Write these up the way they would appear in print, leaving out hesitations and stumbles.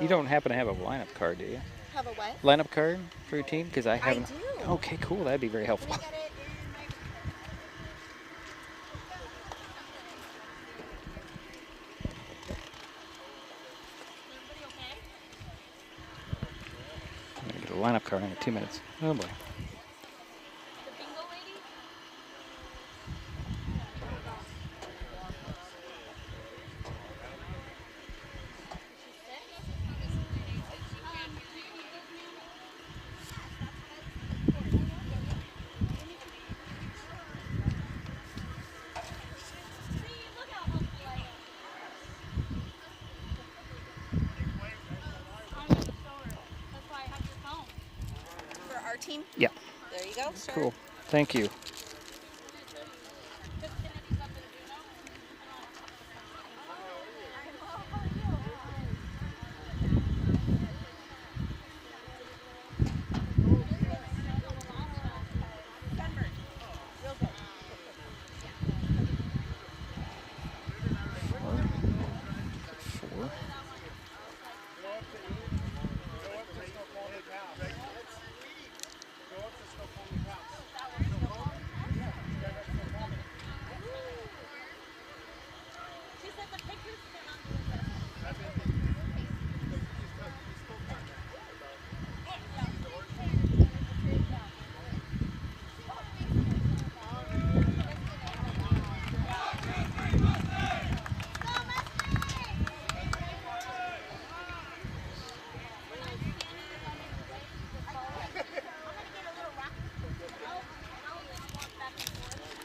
You don't happen to have a lineup card, do you? Have a what? Lineup card for your team? Because I haven't. do. Okay, cool. That'd be very helpful. Let me get it in my. Everybody okay? I'm going to get a lineup card in 2 minutes. Oh, boy. The bingo lady? That's why I have your phone. For our team? Yeah. There you go, sir. Cool. Thank you. Four. She said the pictures cannot do it.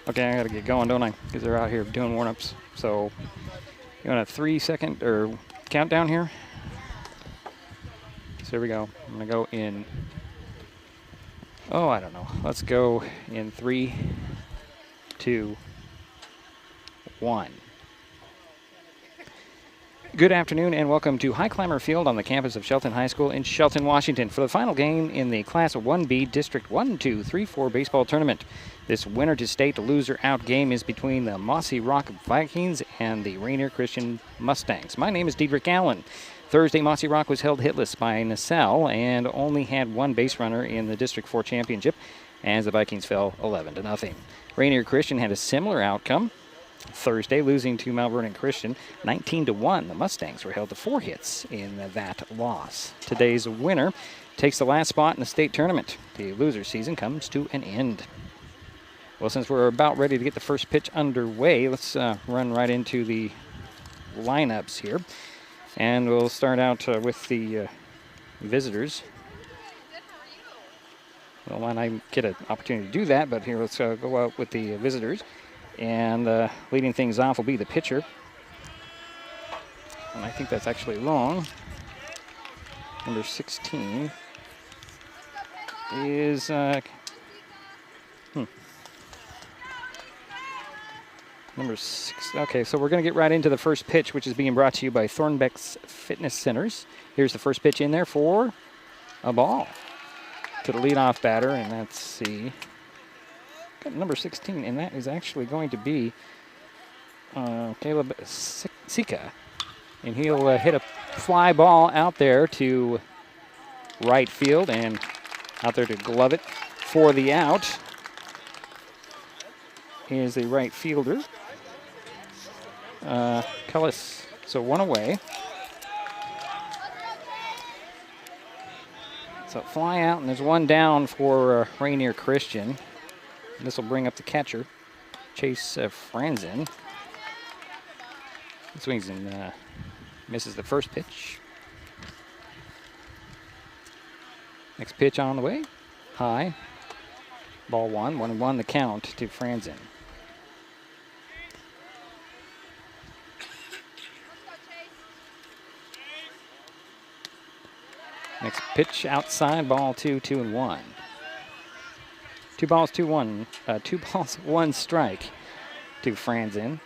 Okay, I got to get going, don't I? Because they're out here doing warm-ups. So, you want a 3-second or countdown here? So here we go. I'm going to go in. Oh, I don't know. Let's go in 3, 2, 1. Good afternoon and welcome to High Climber Field on the campus of Shelton High School in Shelton, Washington for the final game in the Class 1B District 1, 2, 3, 4 baseball tournament. This winner to state loser out game is between the Mossyrock Vikings and the Rainier Christian Mustangs. My name is Diedrich Allen. Thursday, Mossyrock was held hitless by Nacelle and only had one base runner in the District 4 championship as the Vikings fell 11-0. Rainier Christian had a similar outcome Thursday, losing to Mount Vernon Christian 19-1. The Mustangs were held to 4 hits in that loss. Today's winner takes the last spot in the state tournament. The loser season comes to an end. Well, since we're about ready to get the first pitch underway, let's run right into the lineups here. And we'll start out with the visitors. Well, when I get an opportunity to do that, but here let's go out with the visitors. And leading things off will be the pitcher. And I think that's actually wrong. Number 16 is... Number 6. Okay, so we're going to get right into the first pitch, which is being brought to you by Thornbeck's Fitness Centers. Here's the first pitch in there for a ball to the leadoff batter, and let's see. Got number 16, and that is actually going to be Caleb Sika. And he'll hit a fly ball out there to right field and out there to glove it for the out is the right fielder. Cullis, so one away. So fly out, and there's one down for Rainier Christian. This will bring up the catcher, Chase Franzen. Swings and misses the first pitch. Next pitch on the way. High. Ball 1. 1-1 the count to Franzen. Next pitch outside, ball 2, 2-1. 2 balls, 2-1. 2 balls, 1 strike to Franzen.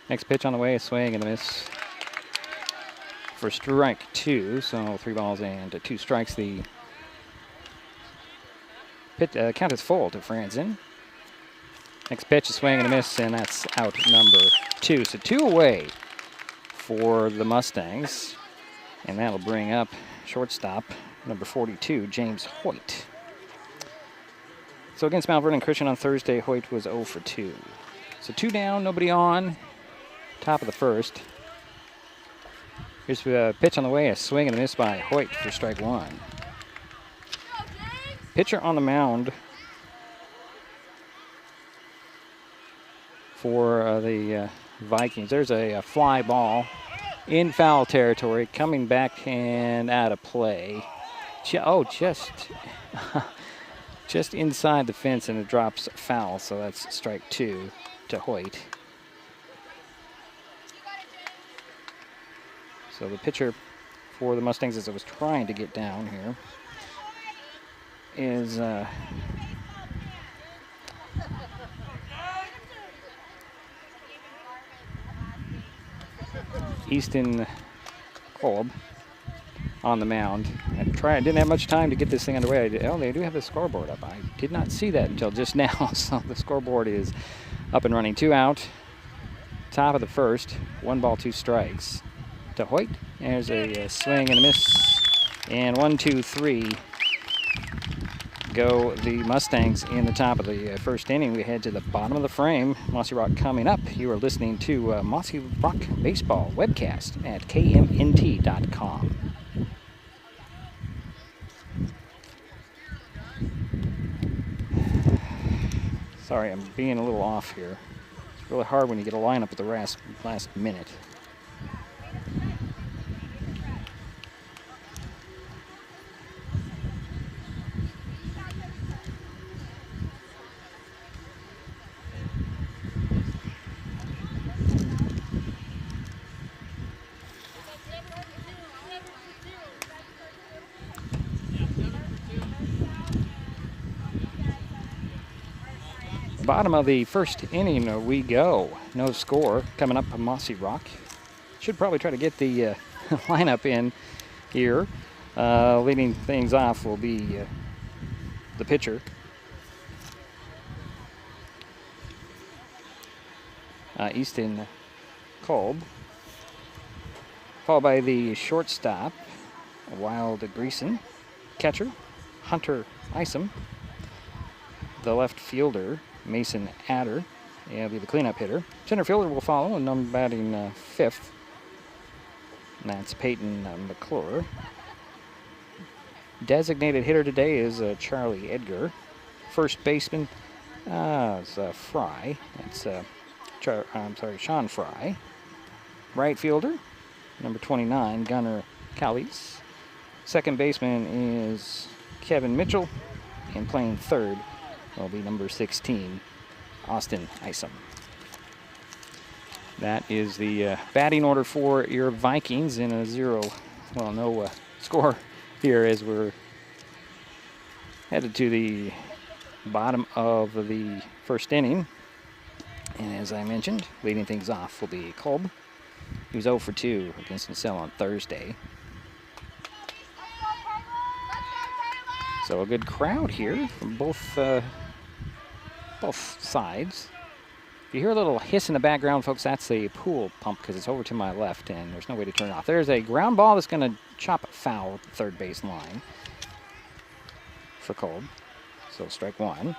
Next pitch on the way, a swing and a miss for strike 2. So 3 balls and 2 strikes. The Count is full to Franzen. Next pitch, a swing and a miss, and that's out number 2. So 2 away for the Mustangs. And that'll bring up shortstop, number 42, James Hoyt. So against Mount Vernon Christian on Thursday, Hoyt was 0 for 2. So 2 down, nobody on. Top of the first. Here's a pitch on the way, a swing and a miss by Hoyt for strike 1. Pitcher on the mound for the Vikings. There's a fly ball in foul territory, coming back and out of play. Just inside the fence, and it drops foul, so that's strike 2 to Hoyt. So the pitcher for the Mustangs, as I was trying to get down here, is Easton Kolb on the mound. I didn't have much time to get this thing underway. They do have the scoreboard up. I did not see that until just now, so the scoreboard is up and running. 2 out, top of the first, 1 ball, 2 strikes to Hoyt. There's a swing and a miss, and 1, 2, 3 go the Mustangs in the top of the first inning. We head to the bottom of the frame. Mossyrock coming up. You are listening to Mossyrock Baseball webcast at KNMT.com. Sorry, I'm being a little off here. It's really hard when you get a lineup at the last minute. Bottom of the first inning we go. No score coming up on Mossyrock. Should probably try to get the lineup in here. Leading things off will be the pitcher. Easton Kolb. Followed by the shortstop, Wild Greason. Catcher, Hunter Isom. The left fielder, Mason Adder. He'll be the cleanup hitter. Center fielder will follow, and I'm batting 5th. And that's Peyton McClure. Designated hitter today is Charlie Edgar. First baseman is Fry. That's Sean Fry. Right fielder, number 29, Gunnar Callies. Second baseman is Kevin Mitchell, and playing third will be number 16, Austin Isom. That is the batting order for your Vikings in a no score here as we're headed to the bottom of the first inning. And as I mentioned, leading things off will be Kolb. He was 0 for 2 against Nacelle on Thursday. So a good crowd here from both sides. If you hear a little hiss in the background, folks, that's a pool pump because it's over to my left and there's no way to turn it off. There's a ground ball that's going to chop foul at the third base line for Kolb. So strike 1.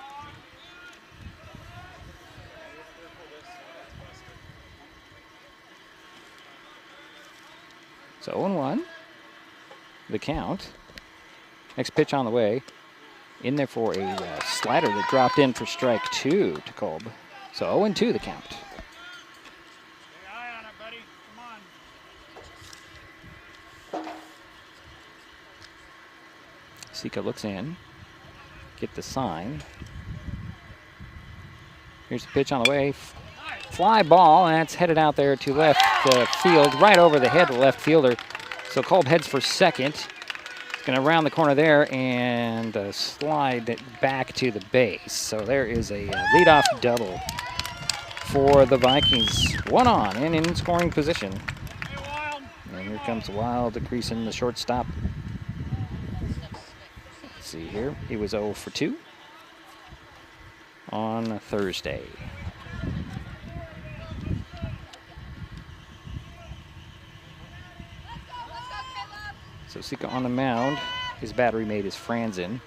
So 0-1, the count. Next pitch on the way. In there for a slider that dropped in for strike 2 to Kolb. So 0-2 the count. Stay eye on it, buddy. Come on. Sika looks in. Get the sign. Here's the pitch on the way. Fly ball, and that's headed out there to left field, right over the head of the left fielder. So Kolb heads for second. Going to round the corner there and slide it back to the base. So there is a leadoff double for the Vikings. 1 on and in scoring position. And here comes Wild Greason, the shortstop. Let's see here. He was 0 for 2 on Thursday. So Sika on the mound. His battery mate is Franzen.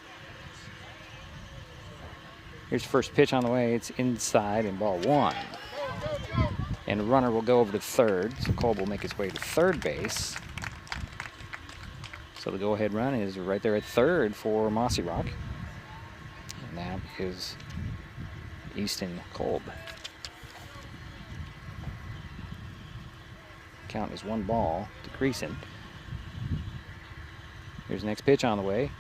Here's first pitch on the way. It's inside and ball one. And the runner will go over to third. So Kolb will make his way to third base. So the go-ahead run is right there at third for Mossyrock. And that is Easton Kolb. Count is 1 to Greason. Here's the next pitch on the way.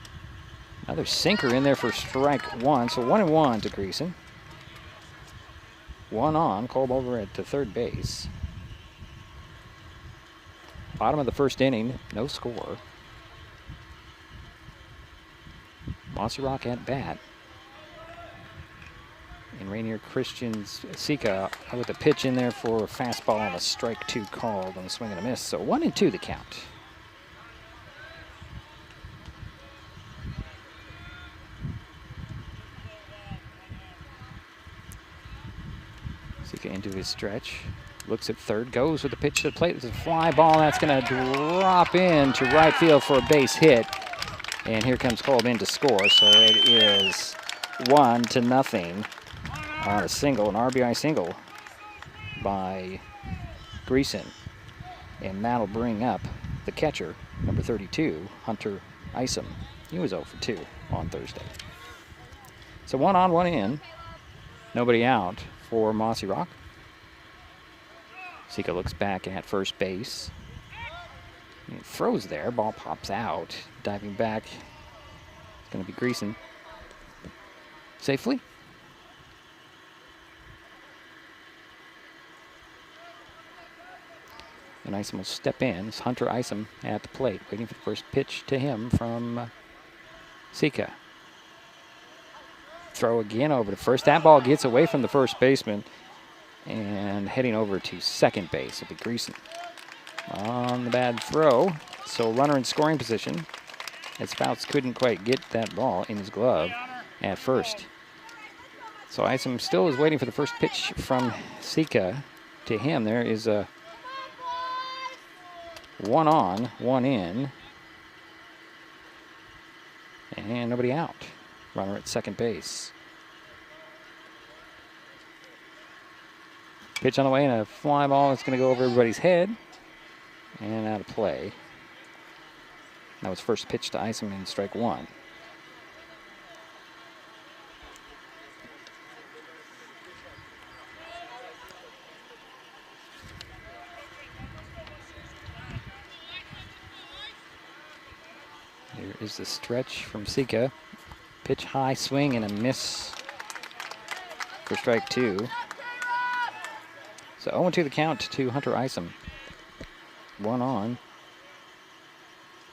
Another sinker in there for strike one. So 1-1 to Greason. 1 on. Kolb over at the third base. Bottom of the first inning. No score. Mossyrock at bat. And Rainier Christian's Sika with a pitch in there for a fastball and a strike two called on a swing and a miss. So 1-2 the count. Sika into his stretch. Looks at third. Goes with the pitch to the plate. It's a fly ball. That's going to drop in to right field for a base hit. And here comes Kolb in to score. So it is 1-0 on a single, an RBI single by Greason. And that'll bring up the catcher, number 32, Hunter Isom. He was 0 for 2 on Thursday. So 1 on, 1 in. Nobody out for Mossyrock. Sika looks back at first base. He throws there. Ball pops out. Diving back. It's going to be Greason. Safely. And Isom will step in. It's Hunter Isom at the plate, waiting for the first pitch to him from Sika. Throw again over to first. That ball gets away from the first baseman and heading over to second base. It'll be Greason on the bad throw. So runner in scoring position as Fouts couldn't quite get that ball in his glove at first. So Isom still is waiting for the first pitch from Sika to him. There is a 1 on, 1 in. And nobody out. Runner at second base. Pitch on the way and a fly ball that's going to go over everybody's head. And out of play. That was first pitch to Isom in strike one. Here is the stretch from Sika. Pitch high, swing, and a miss for strike two. So 0-2 the count to Hunter Isom. 1 on.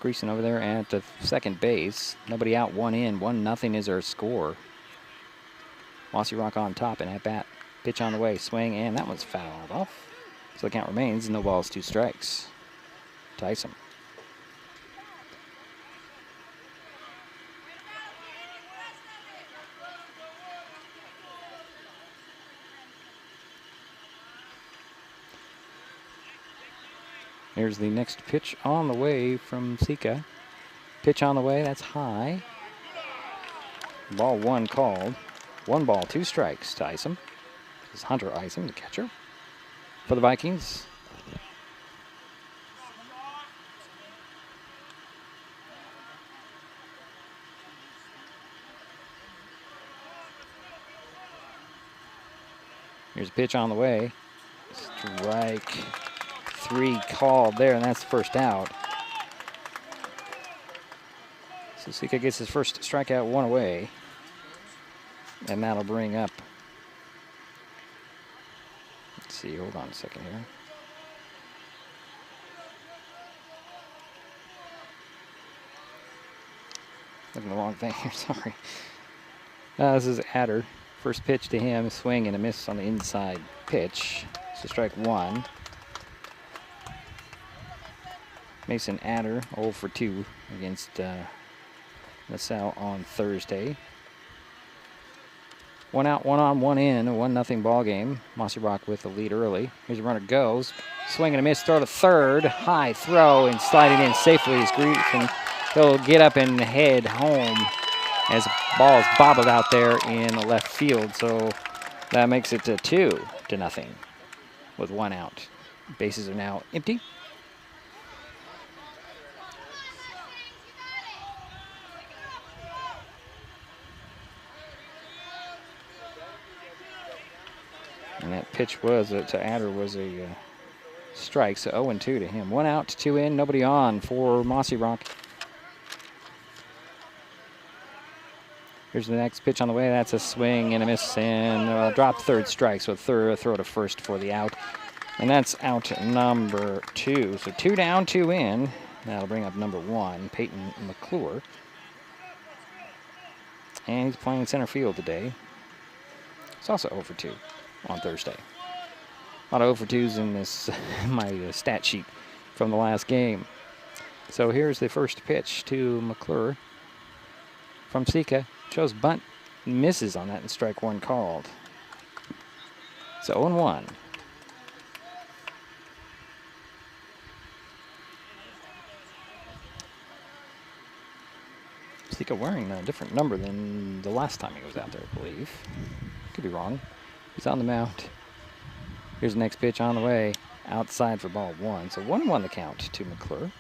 Greason over there at the second base. Nobody out, 1 in. 1-0 is our score. Mossyrock on top and at bat. Pitch on the way, swing, and that one's fouled off. So the count remains, no balls, 2 strikes to Isom. Here's the next pitch on the way from Sika. Pitch on the way, that's high. Ball 1 called. 1 ball, 2 strikes to Isom. This is Hunter Isom, the catcher for the Vikings. Here's a pitch on the way. Strike 3 called there, and that's the first out. So Sika gets his first strikeout, 1 away. And that'll bring up, let's see, hold on a second here. Looking at the wrong thing here, sorry. This is Adder. First pitch to him, swing and a miss on the inside pitch. So strike 1. Mason Adder, 0 for 2 against LaSalle on Thursday. 1 out, 1 on, 1 in, a 1-0 ball game. Mossyrock with the lead early. Here's a runner goes. Swing and a miss, throw to third. High throw and sliding in safely is Griffin. He'll get up and head home as the ball is bobbled out there in left field. So that makes it 2-0 with 1 out. Bases are now empty. And that pitch was to Adder was a strike, so 0-2 to him. 1 out, 2 in, nobody on for Mossyrock. Here's the next pitch on the way. That's a swing and a miss and drop third strike, so throw to first for the out. And that's out number 2. So 2 down, 2 in. That'll bring up number 1, Peyton McClure. And he's playing center field today. It's also 0-2 on Thursday. A lot of 0-2s in this my stat sheet from the last game. So here's the first pitch to McClure from Sika. Shows bunt, misses on that, and strike 1 called. So 0-1. Sika wearing a different number than the last time he was out there, I believe. Could be wrong. He's on the mound. Here's the next pitch on the way. Outside for ball 1. So 1-1 the count to McClure.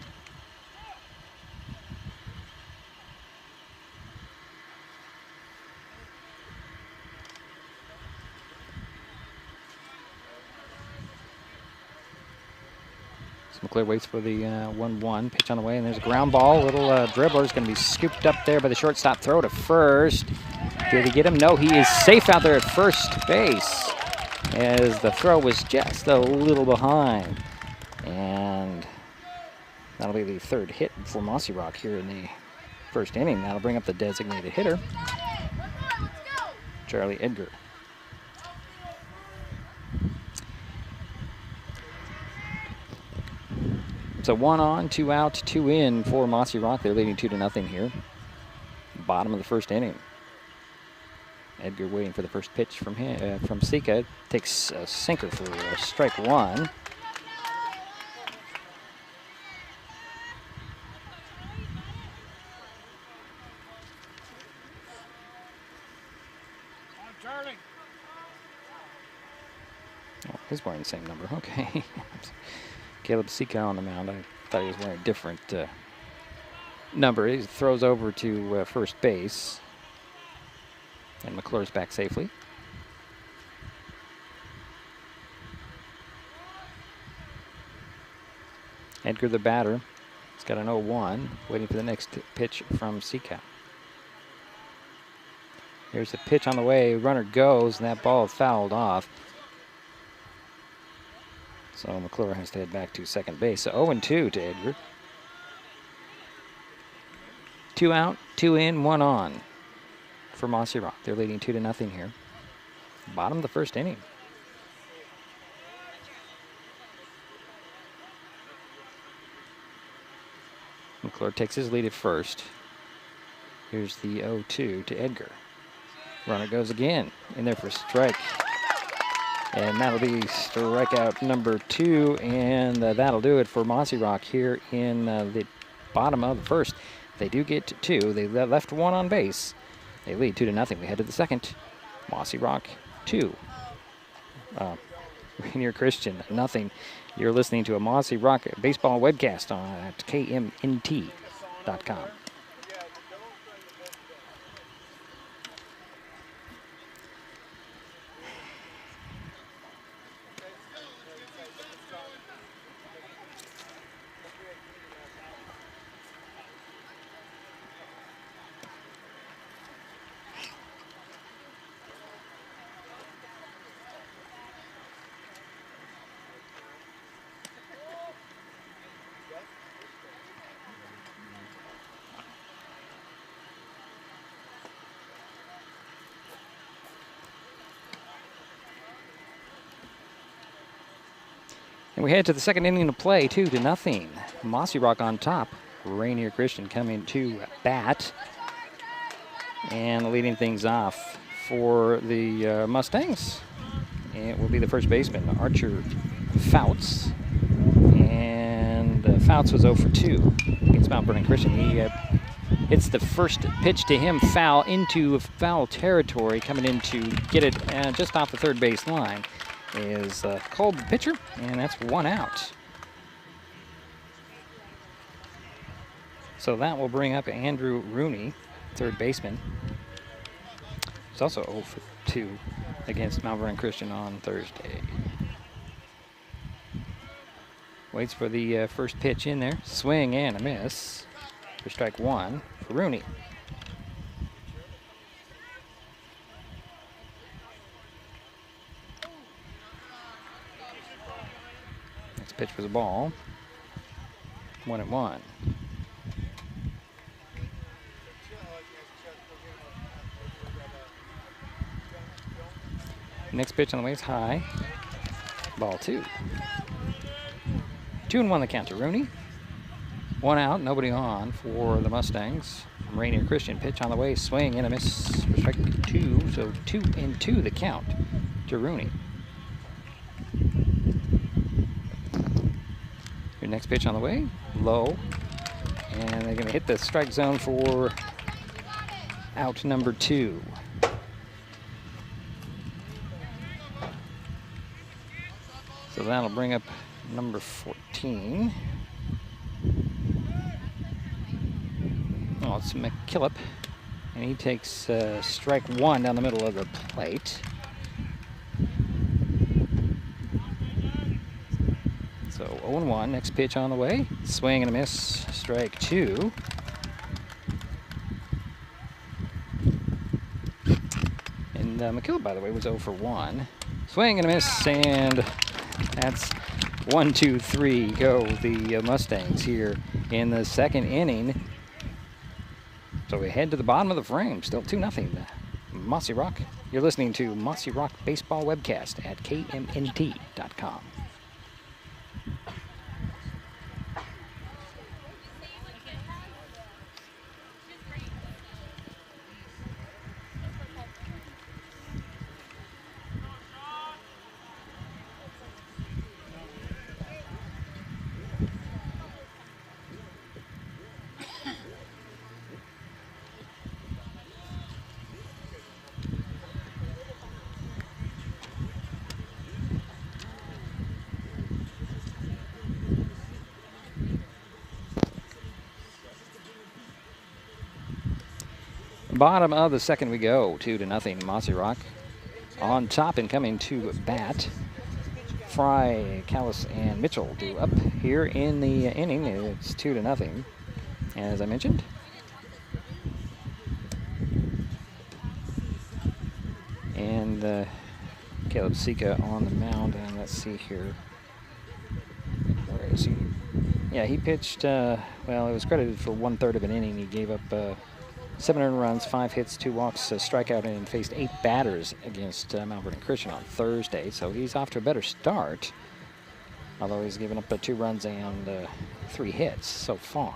So McClure waits for the 1-1 pitch on the way, and there's a ground ball. Little dribbler is going to be scooped up there by the shortstop. Throw to first. Did he get him? No, he is safe out there at first base, as the throw was just a little behind. And that'll be the 3rd hit for Mossyrock here in the 1st inning. That'll bring up the designated hitter, Charlie Edgar. So 1 on, 2 out, 2 in for Mossyrock. They're leading 2-0 here. Bottom of the 1st inning. Edgar waiting for the first pitch from him, from Sika. Takes a sinker for strike 1. I'm Charlie. Oh, he's wearing the same number. Okay. Caleb Sika on the mound. I thought he was wearing a different number. He throws over to first base. And McClure's back safely. Edgar the batter. He's got an 0-1, waiting for the next pitch from Sika. Here's the pitch on the way. Runner goes, and that ball fouled off. So McClure has to head back to second base. So 0-2 to Edgar. 2 out, 2 in, 1 on for Mossyrock. They're leading 2-0 here. Bottom of the 1st inning. McClure takes his lead at first. Here's the 0-2 to Edgar. Runner goes again, in there for a strike. And that'll be strikeout number 2, and that'll do it for Mossyrock here in the bottom of the 1st. They do get 2. They left 1 on base. They lead 2-0. We head to the 2nd. Mossyrock 2. Rainier Christian 0. You're listening to a Mossyrock baseball webcast at KNMT.com. And we head to the 2nd inning of play, 2-0. Mossyrock on top. Rainier Christian coming to bat. And leading things off for the Mustangs. It will be the first baseman, Archer Fouts. And Fouts was 0 for 2 against Mount Vernon Christian. He hits the first pitch to him foul into foul territory, coming in to get it just off the third base line. Is Kolb the pitcher, and that's 1 out. So that will bring up Andrew Rooney, third baseman. He's also 0 for 2 against Mount Vernon Christian on Thursday. Waits for the first pitch in there. Swing and a miss for strike 1 for Rooney. Next pitch was a ball. 1-1. Next pitch on the way is high. Ball 2. 2-1 the count to Rooney. 1 out, nobody on for the Mustangs. Rainier Christian pitch on the way, swing and a miss for strike 2. So 2-2 the count to Rooney. Your next pitch on the way, low. And they're going to hit the strike zone for out number 2. So that'll bring up number 14. Oh, it's McKillop. And he takes strike 1 down the middle of the plate. So 0-1, next pitch on the way. Swing and a miss, strike 2. And McKillop, by the way, was 0 for 1. Swing and a miss, and that's 1, 2, 3 go the Mustangs here in the second inning. So we head to the bottom of the frame, still 2-0. Mossyrock. You're listening to Mossyrock Baseball Webcast at KNMT.com. Bottom of the second we go, 2-0. Mossyrock on top and coming to bat. Fry, Callis, and Mitchell do up here in the inning. It's 2-0, as I mentioned. And Caleb Sika on the mound, and let's see here. Where is he? Yeah, he pitched, well, it was credited for 1/3 of an inning. He gave up 7 earned runs, 5 hits, 2 walks, a strikeout, and faced 8 batters against Mount Vernon Christian on Thursday. So he's off to a better start, although he's given up 2 runs and 3 hits so far.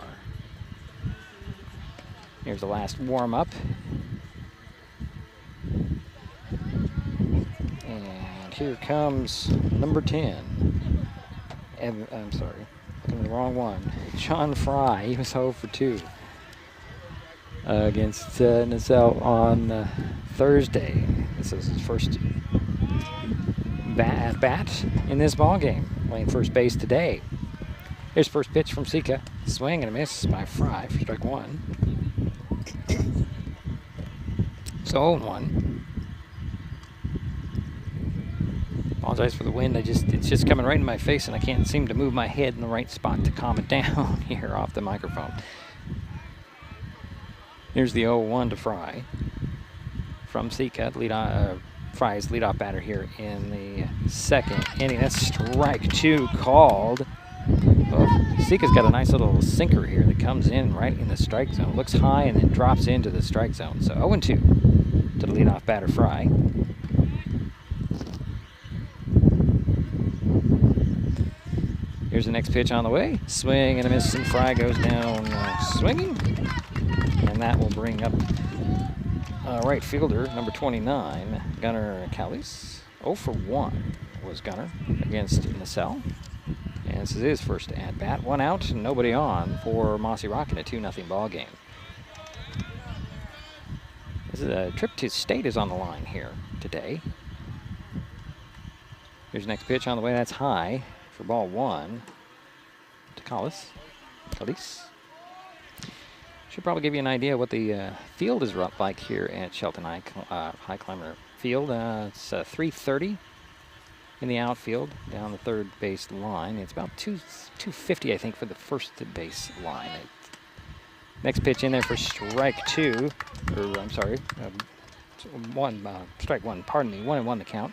Here's the last warm-up. And here comes number 10. I'm sorry, looking at the wrong one. John Fry, he was 0 for 2. Against Nacelle on Thursday. This is his first bat in this ball game, playing first base today. Here's first pitch from Sika. Swing and a miss by Fry for strike 1. So 0-1. Apologize for the wind. It's just coming right in my face, and I can't seem to move my head in the right spot to calm it down here off the microphone. Here's the 0-1 to Fry from Sika. Fry's leadoff batter here in the second inning. That's strike 2 called. Well, Sika's got a nice little sinker here that comes in right in the strike zone. Looks high and then drops into the strike zone. So 0-2 to the leadoff batter, Fry. Here's the next pitch on the way. Swing and a miss, and Fry goes down swinging. And that will bring up Right fielder, number 29, Gunnar Callis. 0 for 1 was Gunnar against Nacelle. And this is his first at-bat. 1 out, nobody on for Mossyrock in a 2-0 ball game. This is a trip to state is on the line here today. Here's the next pitch on the way. That's high for ball 1 to Callis. Should probably give you an idea what the field is like here at Shelton High Climber Field. It's 330 in the outfield down the third base line. It's about 250, I think, for the first base line. Next pitch in there for strike 2, or I'm sorry, strike 1. Pardon me, 1-1 the count.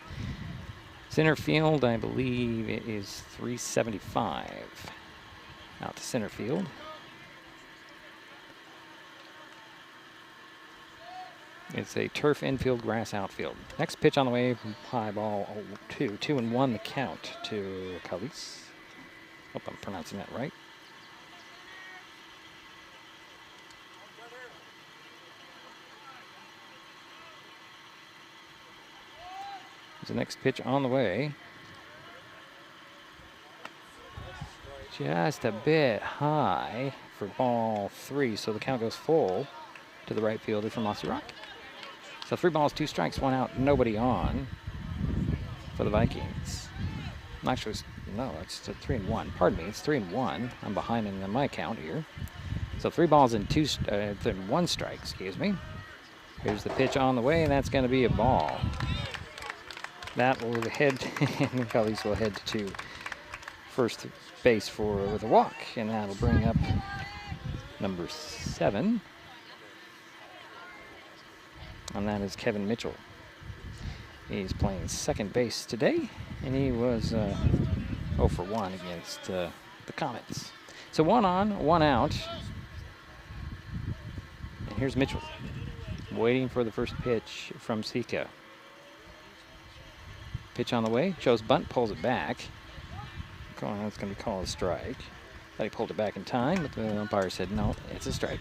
Center field, I believe it is 375. Out to center field. It's a turf infield, grass outfield. Next pitch on the way from high ball 2. 2-1 the count to Callis. Hope I'm pronouncing that right. There's the next pitch on the way. Just a bit high for ball 3, so the count goes full to the right fielder from Mossyrock. So 3 balls, 2 strikes, 1 out, nobody on for the Vikings. Actually, no, it's 3-1. Pardon me, it's 3-1. I'm behind in my count here. So 3 balls and 1 strike, excuse me. Here's the pitch on the way, and that's going to be a ball. That will head, and Callis will head to first base with a walk, and that'll bring up number 7. And that is Kevin Mitchell. He's playing second base today, and he was 0 for 1 against the Comets. So 1 on, 1 out. And here's Mitchell, waiting for the first pitch from Sika. Pitch on the way, shows bunt, pulls it back. That's going to be called a strike. Thought he pulled it back in time, but the umpire said no, it's a strike.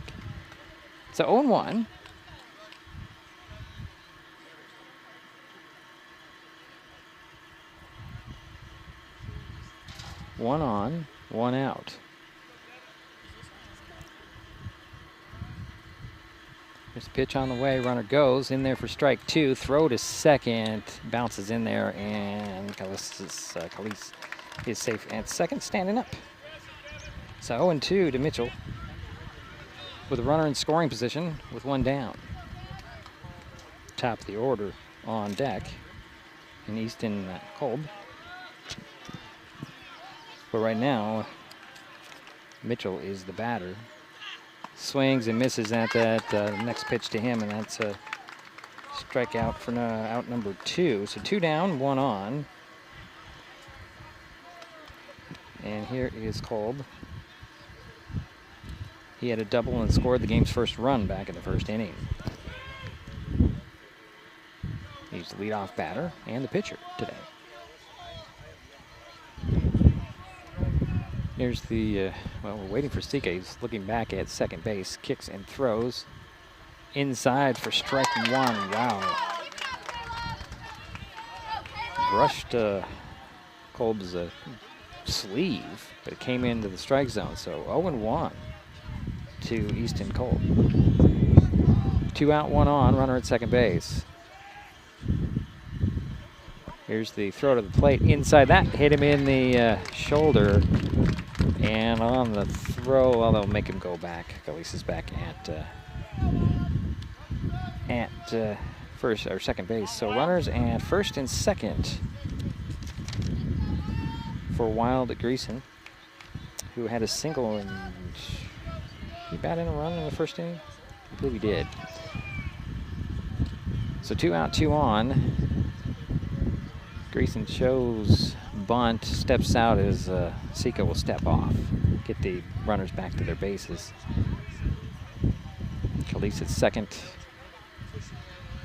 So 0-1. One on, 1 out. There's a pitch on the way. Runner goes in there for strike 2. Throw to second. Bounces in there, and Callis is safe at second, standing up. So 0-2 to Mitchell with a runner in scoring position with 1 down. Top of the order on deck in Easton Kolb. But right now, Mitchell is the batter. Swings and misses at that next pitch to him, and that's a strikeout for out number 2. So 2 down, 1 on. And here is Kolb. He had a double and scored the game's first run back in the first inning. He's the leadoff batter and the pitcher today. Here's the, we're waiting for Sika. He's looking back at second base. Kicks and throws. Inside for strike 1. Wow. Brushed Kolb's sleeve, but it came into the strike zone. So 0-1 to Easton Kolb. 2 out, 1 on. Runner at second base. Here's the throw to the plate. Inside that, hit him in the shoulder. And on the throw, well, they'll make him go back. Callis is back at first or second base. So runners at first and second for Wild Greason, who had a single and he batted in a run in the first inning. I believe he did. So 2 out, 2 on. Greason shows bunt, steps out as Sika will step off, get the runners back to their bases. Callis at second,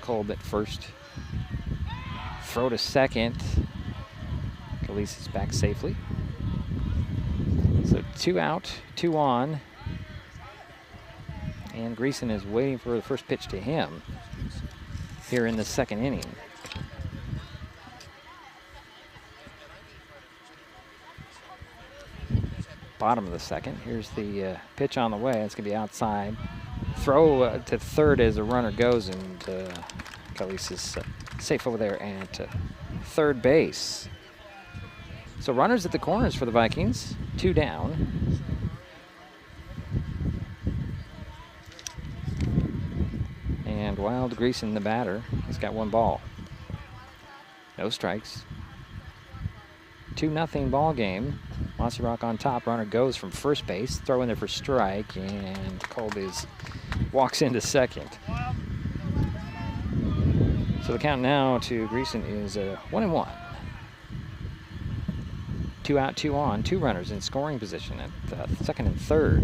Kolb at first. Throw to second. Callis is back safely. So 2 out, 2 on. And Greason is waiting for the first pitch to him. here in the second inning. Bottom of the second. Here's the pitch on the way. It's going to be outside. Throw to third as the runner goes, and Calise is safe over there at third base. So runners at the corners for the Vikings. 2 down. And Wild Greason, the batter, has got 1 ball. No strikes. 2-0 ball game. Mossyrock on top. Runner goes from first base. Throw in there for strike, and Colby walks into second. So the count now to Greason is 1-1. 2 out, 2 on, 2 runners in scoring position at second and third.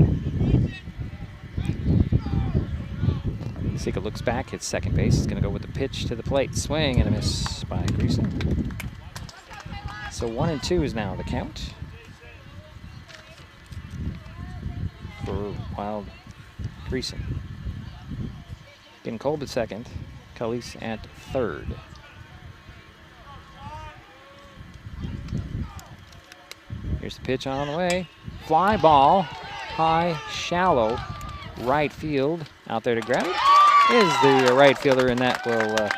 Sika looks back, hits second base. He's going to go with the pitch to the plate. Swing and a miss by Greason. So 1-2 is now the count for Wild Greason. Getting Kolb at second, Calise at third. Here's the pitch on the way. Fly ball, high, shallow, right field. Out there to grab it is the right fielder, and that will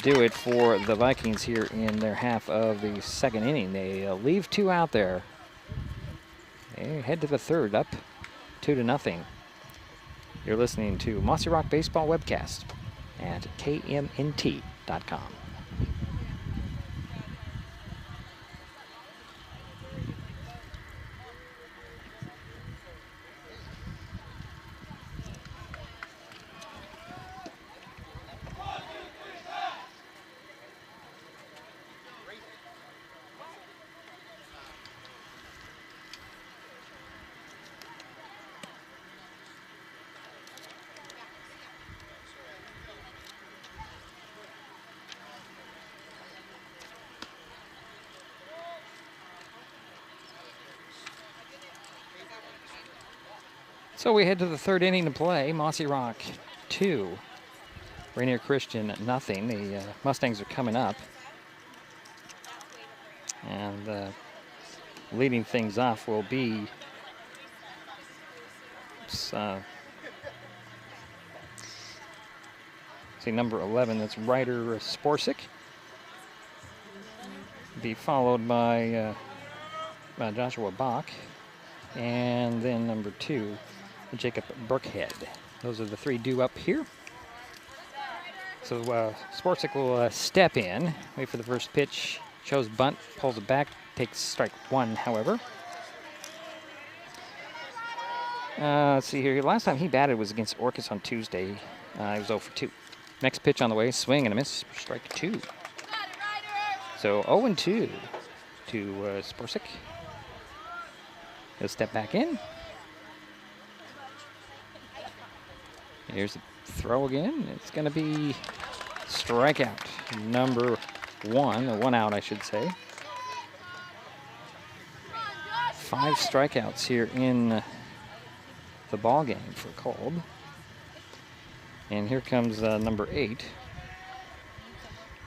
do it for the Vikings here in their half of the second inning. They leave 2 out there. They head to the third, up 2-0. You're listening to Mossyrock Baseball Webcast at KNMT.com. So we head to the third inning to play. Mossyrock 2, Rainier Christian 0. The Mustangs are coming up. And leading things off will be number 11, that's Ryder Sporsic. Be followed by Joshua Bach. And then number 2, Jacob Burkhead. Those are the 3 due up here. So Sporsic will step in, wait for the first pitch, shows bunt, pulls it back, takes strike 1, however. Let's see here. Last time he batted was against Orcas on Tuesday. He was 0 for 2. Next pitch on the way, swing and a miss, strike 2. So 0-2 to Sporsic. He'll step back in. Here's the throw again. It's going to be strikeout number 1, or 1 out, I should say. 5 strikeouts here in the ball game for Kolb. And here comes number 8,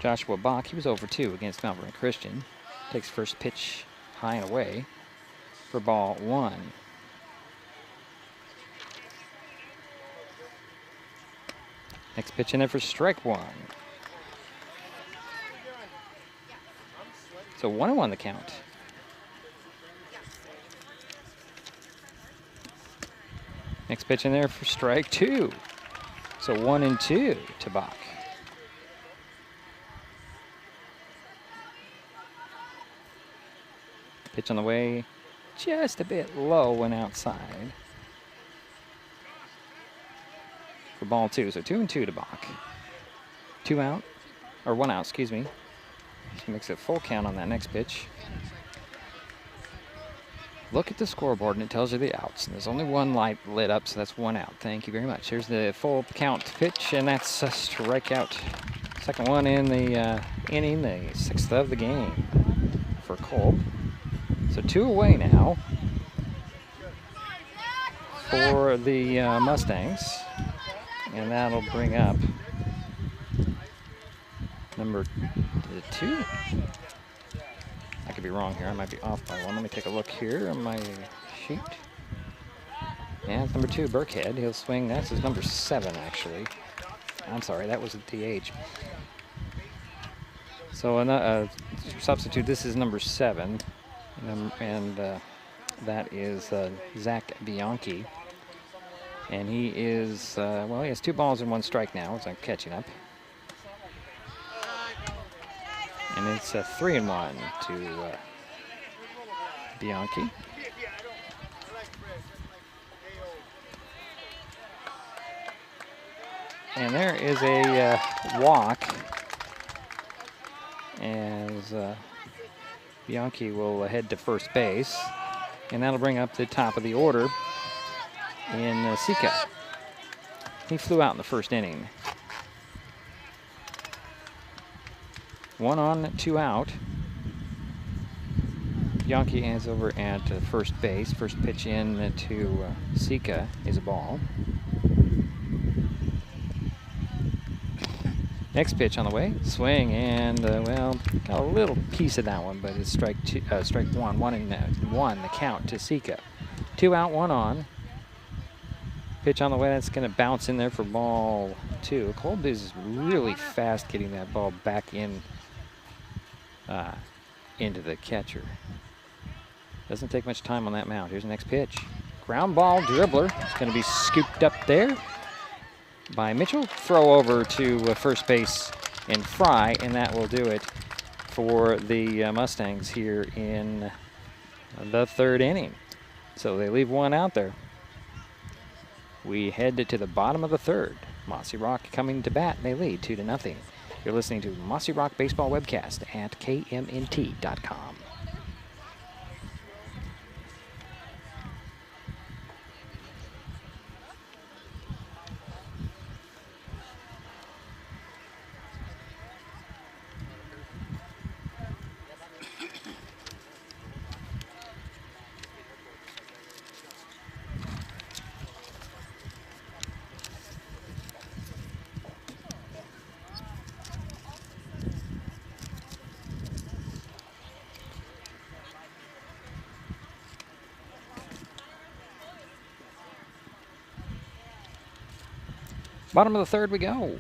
Joshua Bach. He was 0 for 2 against Mount Vernon Christian. Takes first pitch high and away for ball 1. Next pitch in there for strike 1. So 1-1 the count. Next pitch in there for strike 2. So 1-2 to Bach. Pitch on the way, just a bit low and outside for ball 2. So 2-2 to Bach. 2 out, or 1 out, excuse me. Just makes it full count on that next pitch. Look at the scoreboard and it tells you the outs. And there's only 1 light lit up, so that's 1 out. Thank you very much. Here's the full count pitch, and that's a strikeout. Second one in the inning, the 6th of the game for Kolb. So 2 away now for the Mustangs. And that'll bring up number 2. I could be wrong here. I might be off by 1. Let me take a look here on my sheet. Yeah, it's number 2, Burkhead. He'll swing. That's his number 7, actually. I'm sorry, that was a DH. So substitute, this is number 7. And that is Zach Bianchi. And he is, well, he has 2 balls and 1 strike now as I'm catching up. And it's 3-1 to Bianchi. And there is a walk as Bianchi will head to first base. And that'll bring up the top of the order in Sika. He flew out in the first inning. 1 on, 2 out. Bianchi is over at first base. First pitch in to Sika is a ball. Next pitch on the way, swing, and well, got a little piece of that one, but it's strike 1, 1 the count to Sika. 2 out, 1 on. Pitch on the way, that's going to bounce in there for ball 2. Kolb is really fast getting that ball back in into the catcher. Doesn't take much time on that mound. Here's the next pitch. Ground ball dribbler. It's going to be scooped up there by Mitchell. Throw over to first base and Fry, and that will do it for the Mustangs here in the 3rd inning. So they leave 1 out there. We head to the bottom of the 3rd. Mossyrock coming to bat, and they lead 2-0. You're listening to Mossyrock Baseball Webcast at KNMT.com. Bottom of the 3rd we go.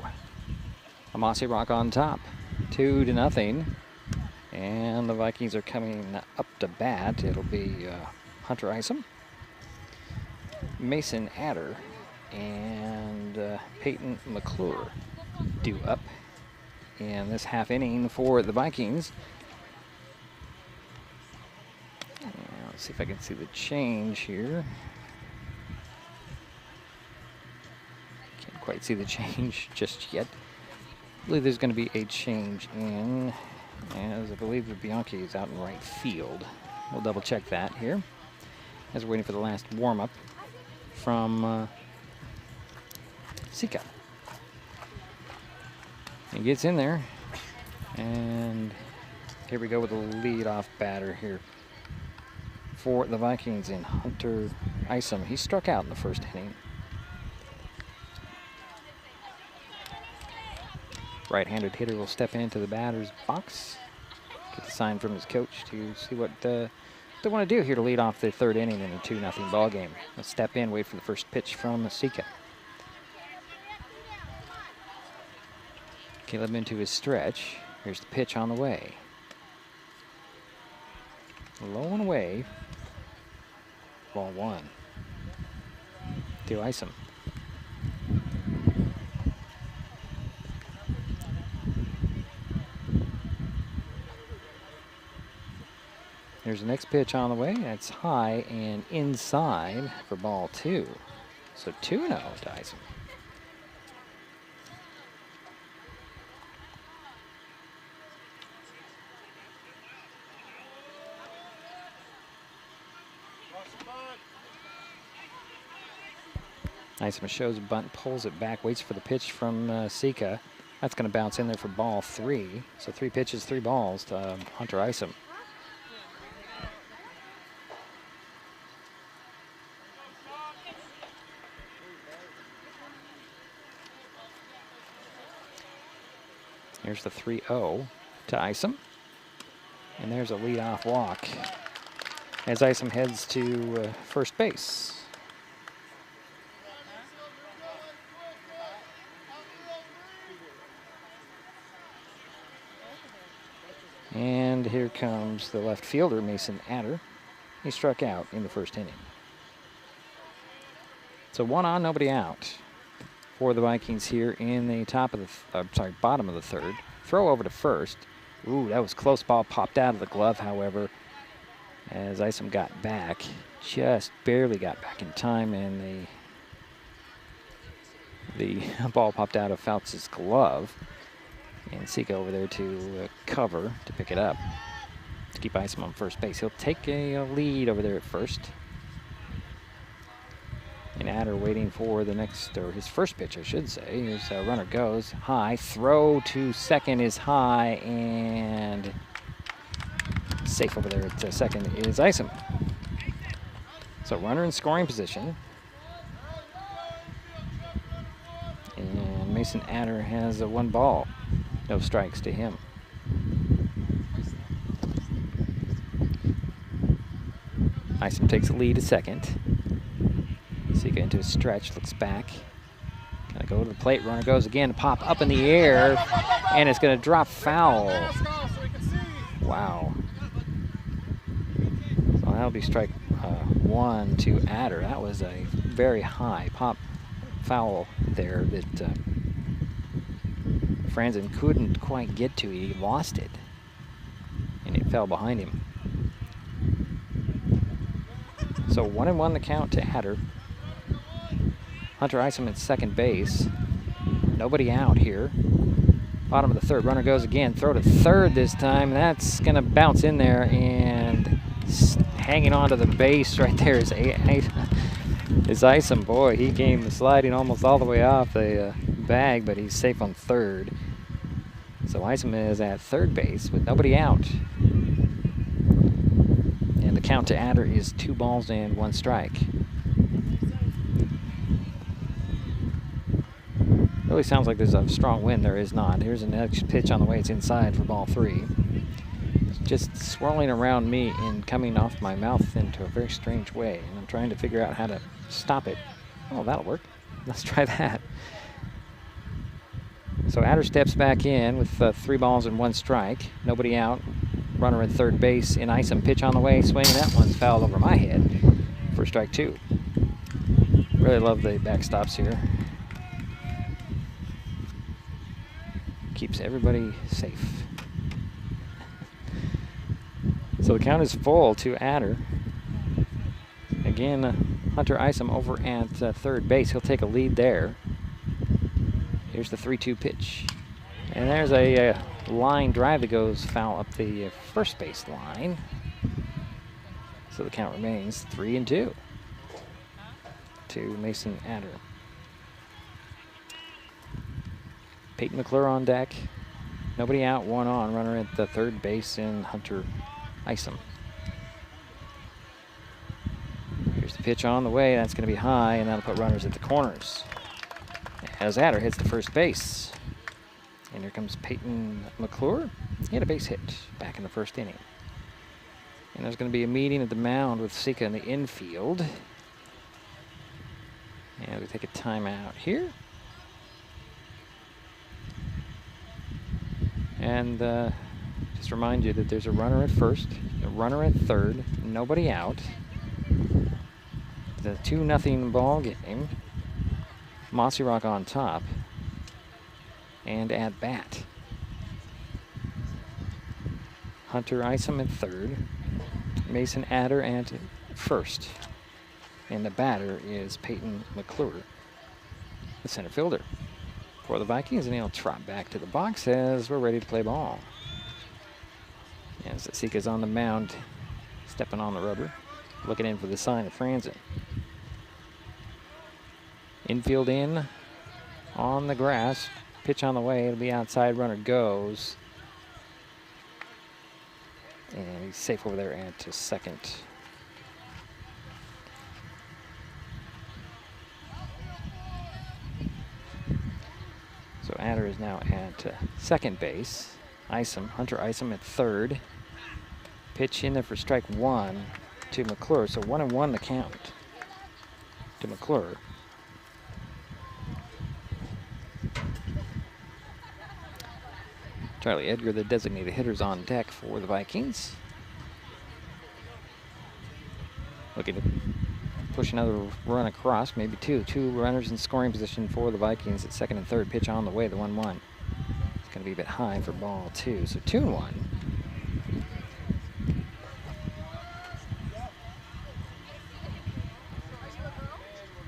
A Mossyrock on top, 2-0. And the Vikings are coming up to bat. It'll be Hunter Isom, Mason Adder, and Peyton McClure due up in this half inning for the Vikings. Let's see if I can see the change here. Quite see the change just yet. I believe there's going to be a change in, as I believe that Bianchi is out in right field. We'll double check that here as we're waiting for the last warm-up from Sika. He gets in there, and here we go with the lead-off batter here for the Vikings in Hunter Isom. He struck out in the first inning. Right-handed hitter will step into the batter's box, get the sign from his coach to see what they want to do here to lead off the 3rd inning in a 2-0 ball game. They'll step in, wait for the first pitch from Sika. Caleb into his stretch. Here's the pitch on the way. Low and away. Ball 1 to Isom. Here's the next pitch on the way. That's high and inside for ball 2. So 2-0 to Isom. Isom shows a bunt, pulls it back, waits for the pitch from Sika. That's going to bounce in there for ball 3. So 3 pitches, 3 balls to Hunter Isom. Here's the 3-0 to Isom. And there's a leadoff walk as Isom heads to first base. And here comes the left fielder, Mason Adder. He struck out in the first inning. So 1 on, nobody out for the Vikings here in the bottom of the third. Throw over to first. Ooh, that was close. Ball popped out of the glove, however, as Isom got back. Just barely got back in time, and the ball popped out of Fouts' glove. And Sika over there to cover to pick it up to keep Isom on first base. He'll take a lead over there at first. And Adder waiting for the next, or his first pitch, I should say. Here's runner goes high. Throw to second is high, and safe over there at second is Isom. So runner in scoring position. And Mason Adder has 1 ball. No strikes to him. Isom takes the lead at second. Sika into a stretch, looks back. Gonna go to the plate, runner goes again, pop up in the air, and it's gonna drop foul. Wow. So that'll be strike 1 to Adder. That was a very high pop foul there that Franzen couldn't quite get to. He lost it, and it fell behind him. So 1-1 the count to Adder. Hunter Isom at second base. Nobody out here. Bottom of the third. Runner goes again. Throw to third this time. That's going to bounce in there, and hanging onto the base right there is Isom. Boy, he came sliding almost all the way off the bag, but he's safe on third. So Isom is at third base with nobody out. And the count to Adder is 2 balls and 1 strike. Really sounds like there's a strong wind. There is not. Here's the next pitch on the way. It's inside for ball 3. It's just swirling around me and coming off my mouth into a very strange way. And I'm trying to figure out how to stop it. Oh, that'll work. Let's try that. So Adder steps back in with 3 balls and 1 strike. Nobody out. Runner at third base. In Isom, pitch on the way. Swing. That one's fouled over my head for strike 2. Really love the backstops here. Keeps everybody safe. So the count is full to Adder. Again, Hunter Isom over at third base. He'll take a lead there. Here's the 3-2 pitch. And there's a line drive that goes foul up the first base line. So the count remains 3-2 to Mason Adder. Peyton McClure on deck. Nobody out, 1 on. Runner at the third base in Hunter Isom. Here's the pitch on the way. That's going to be high, and that'll put runners at the corners. As Adder hits the first base. And here comes Peyton McClure. He had a base hit back in the first inning. And there's going to be a meeting at the mound with Sika in the infield. And we take a timeout here. And just remind you that there's a runner at first, a runner at third, nobody out. It's a 2-0 ball game. Mossyrock on top. And at bat. Hunter Isom at third. Mason Adder at first. And the batter is Peyton McClure, the center fielder for the Vikings, and he'll trot back to the box as we're ready to play ball. As Sika's on the mound, stepping on the rubber, looking in for the sign of Franzen. Infield in, on the grass, pitch on the way, it'll be outside, runner goes. And he's safe over there and to second. So Adder Batter is now at second base. Hunter Isom at third. Pitch in there for strike one to McClure. So 1-1 the count to McClure. Charlie Edgar, the designated hitters, on deck for the Vikings. Looking to push another run across, maybe two. Two runners in scoring position for the Vikings at second and third. Pitch on the way, the 1-1. It's going to be a bit high for ball two. So 2-1.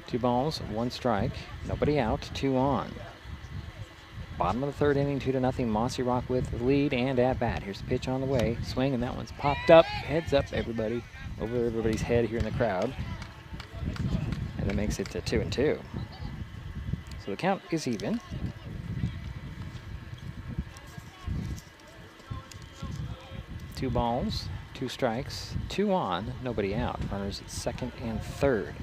Two balls, one strike, nobody out, 2 on. Bottom of the third inning, 2-0. Mossyrock with the lead and at bat. Here's the pitch on the way. Swing, and that one's popped up. Heads up, everybody. Over everybody's head here in the crowd. And that makes it 2-2. So the count is even. Two balls, two strikes, 2 on, nobody out. Runners at second and third.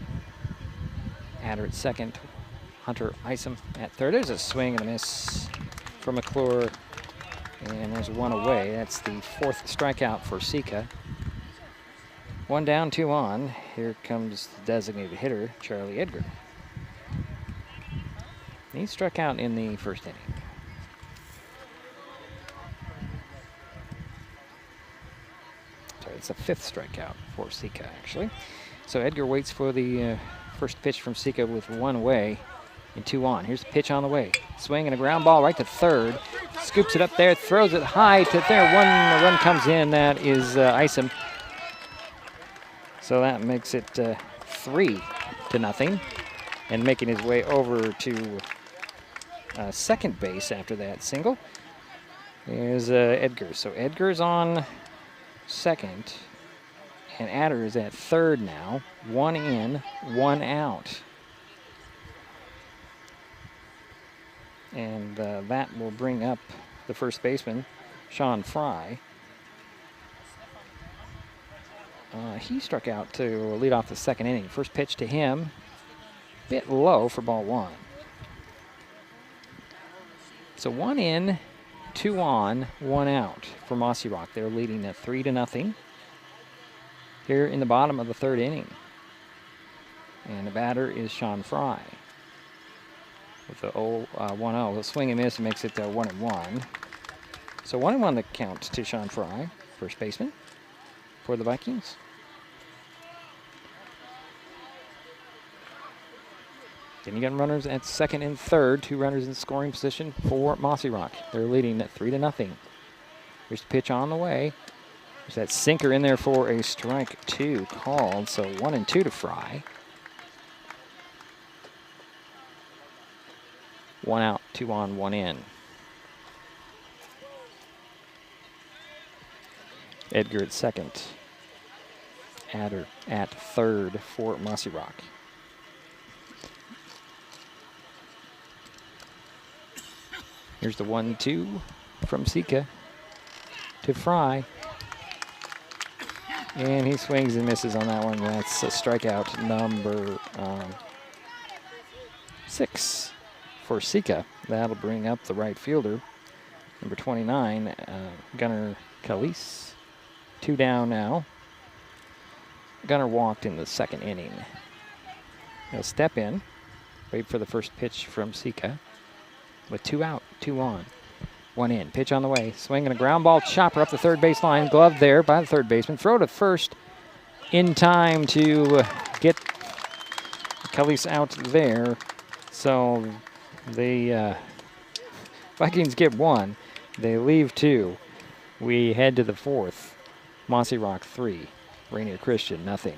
Adder at second. Hunter Isom at third. There's a swing and a miss for McClure. And there's one away. That's the 4th strikeout for Sika. 1 down, 2 on. Here comes the designated hitter, Charlie Edgar. He struck out in the first inning. Sorry, it's the 5th strikeout for Sika, actually. So Edgar waits for the first pitch from Sika with 1 away and 2 on. Here's the pitch on the way. Swing and a ground ball right to third. Scoops it up there, throws it high to there. One run comes in. That is Isom. So that makes it 3-0. And making his way over to second base after that single is Edgar. So Edgar's on second. And Adder is at third now. 1 in, 1 out. And that will bring up the first baseman, Sean Fry. He struck out to lead off the second inning. First pitch to him, bit low for ball 1. So 1 in, 2 on, 1 out for Mossyrock. They're leading at 3-0. Here in the bottom of the third inning. And the batter is Sean Fry. With the 1-0. The swing and miss makes it 1-1. So 1-1 the count to Sean Fry, first baseman for the Vikings. Then you got runners at second and third, 2 runners in scoring position for Mossyrock. They're leading at 3-0. Here's the pitch on the way. There's that sinker in there for a strike 2 called, so 1-2 to Fry. 1 out, 2 on, 1 in. Edgar at second. Adder at third for Mossyrock. Here's the 1-2 from Sika to Fry. And he swings and misses on that one. That's a strikeout number 6 for Sika. That'll bring up the right fielder, number 29, Gunnar Calise. 2 down now. Gunnar walked in the second inning. He'll step in, wait for the first pitch from Sika. With 2 out, 2 on, 1 in. Pitch on the way. Swing and a ground ball chopper up the third base line. Glove there by the third baseman. Throw to first in time to get Calise out there. So the Vikings get 1. They leave 2. We head to the 4th. Mossyrock 3. Rainier Christian 0.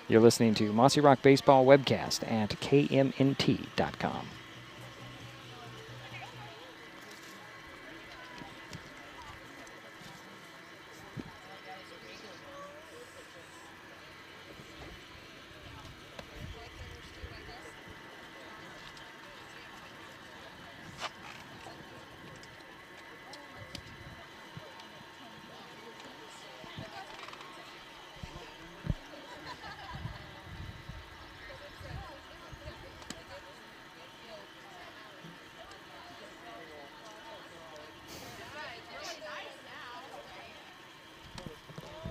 You're listening to Mossyrock Baseball Webcast at KNMT.com.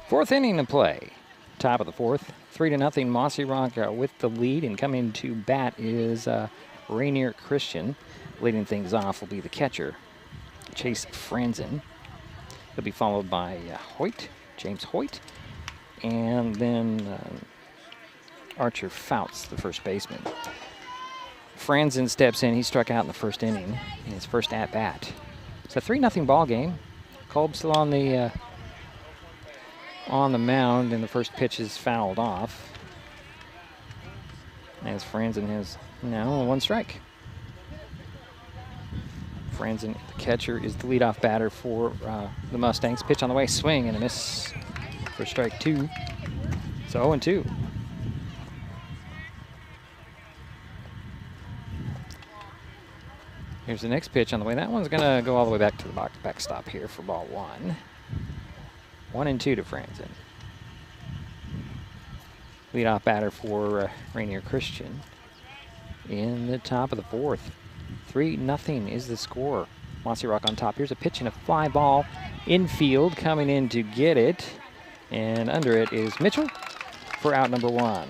Fourth inning to play. Top of the fourth. 3-0 Mossyrock with the lead, and coming to bat is Rainier Christian. Leading things off will be the catcher, Chase Franzen. He'll be followed by James Hoyt, and then Archer Fouts, the first baseman. Franzen steps in. He struck out in the first inning in his first at-bat. It's a 3-0 ball game. Kolb still on the mound, and the first pitch is fouled off. As Franzen has now 1 strike. Franzen, the catcher, is the leadoff batter for the Mustangs. Pitch on the way, swing and a miss for strike 2. So 0-2. Here's the next pitch on the way. That one's going to go all the way back to the backstop here for ball 1. 1-2 to Franzen. Leadoff batter for Rainier Christian in the top of the fourth. 3-0 is the score. Mossyrock on top. Here's a pitch and a fly ball. Infield coming in to get it. And under it is Mitchell for out number 1.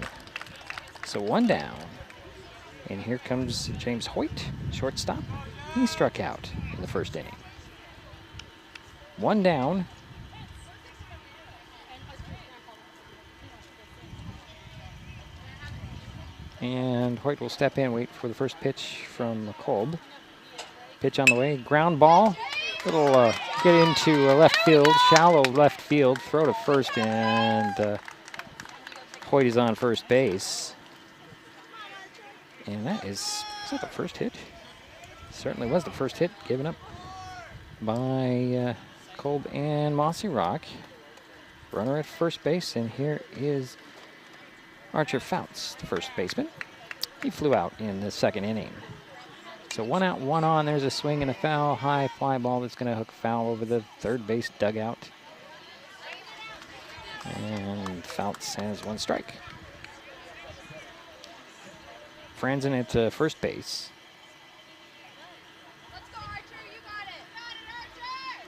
So 1 down. And here comes James Hoyt, shortstop. He struck out in the first inning. 1 down. And Hoyt will step in, wait for the first pitch from Kolb. Pitch on the way, ground ball. It'll get into left field, shallow left field, throw to first, and Hoyt is on first base. And is that the first hit? Certainly was the first hit given up by Kolb and Mossyrock. Runner at first base, and here is Archer Fouts, the first baseman. He flew out in the second inning. So 1 out, 1 on. There's a swing and a foul. High fly ball that's going to hook foul over the third base dugout. And Fouts has 1 strike. Franzen at first base. Let's go, Archer. You got it. Archer.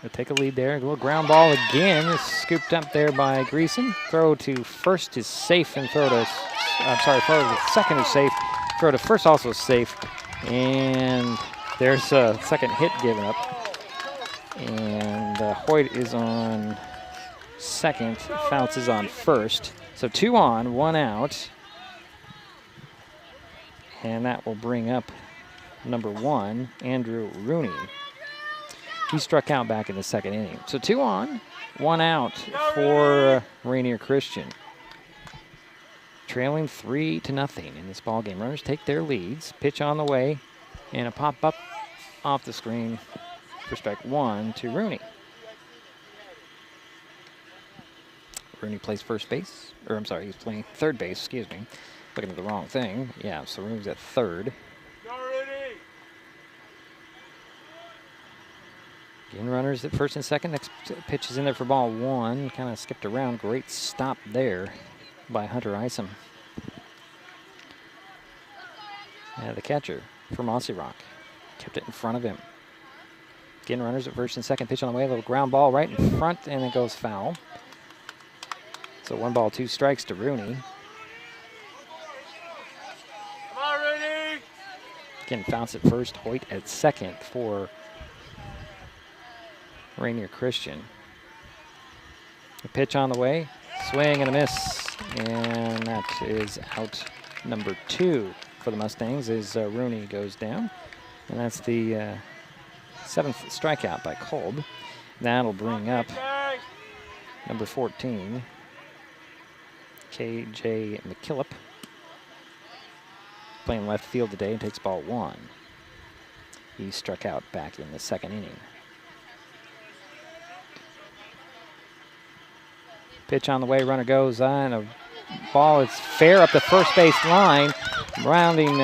They'll take a lead there. A little ground ball again. Is scooped up there by Greason. Throw to first is safe, and throw to throw to second is safe. Throw to first also safe. And there's a second hit given up. And Hoyt is on second. Fouts is on first. So 2 on, 1 out. And that will bring up number 1, Andrew Rooney. He struck out back in the second inning. So 2 on, 1 out for Rainier Christian. Trailing 3-0 in this ball game. Runners take their leads. Pitch on the way, and a pop up off the screen for strike 1 to Rooney. Rooney plays first base, or I'm sorry, he's playing third base, excuse me. Looking at the wrong thing. Yeah, so Rooney's at third. Again, runners at first and second. Next pitch is in there for ball 1. Kind of skipped around. Great stop there by Hunter Isom. And the catcher for Mossyrock kept it in front of him. Again, runners at first and second. Pitch on the way. A little ground ball right in front, and it goes foul. So 1 ball, 2 strikes to Rooney. Again, Fouts at first, Hoyt at second for Rainier Christian. The pitch on the way, swing and a miss, and that is out number 2 for the Mustangs as Rooney goes down. And that's the 7th strikeout by Kolb. That'll bring up number 14, K.J. McKillop. Playing left field today and takes ball 1. He struck out back in the second inning. Pitch on the way, runner goes on. A ball is fair up the first base line. Rounding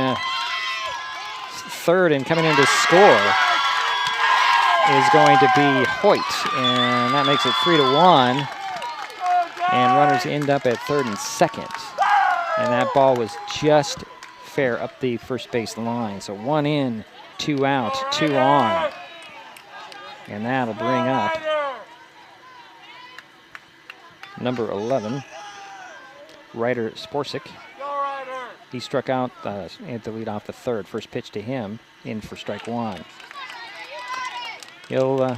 third and coming in to score is going to be Hoyt. And that makes it 3-1. And runners end up at third and second. And that ball was just fair up the first base line. So 1 in, 2 out, 2 on. And that'll bring up number 11, Ryder Sporsic. He struck out at the lead off the third. First pitch to him, in for strike one. He'll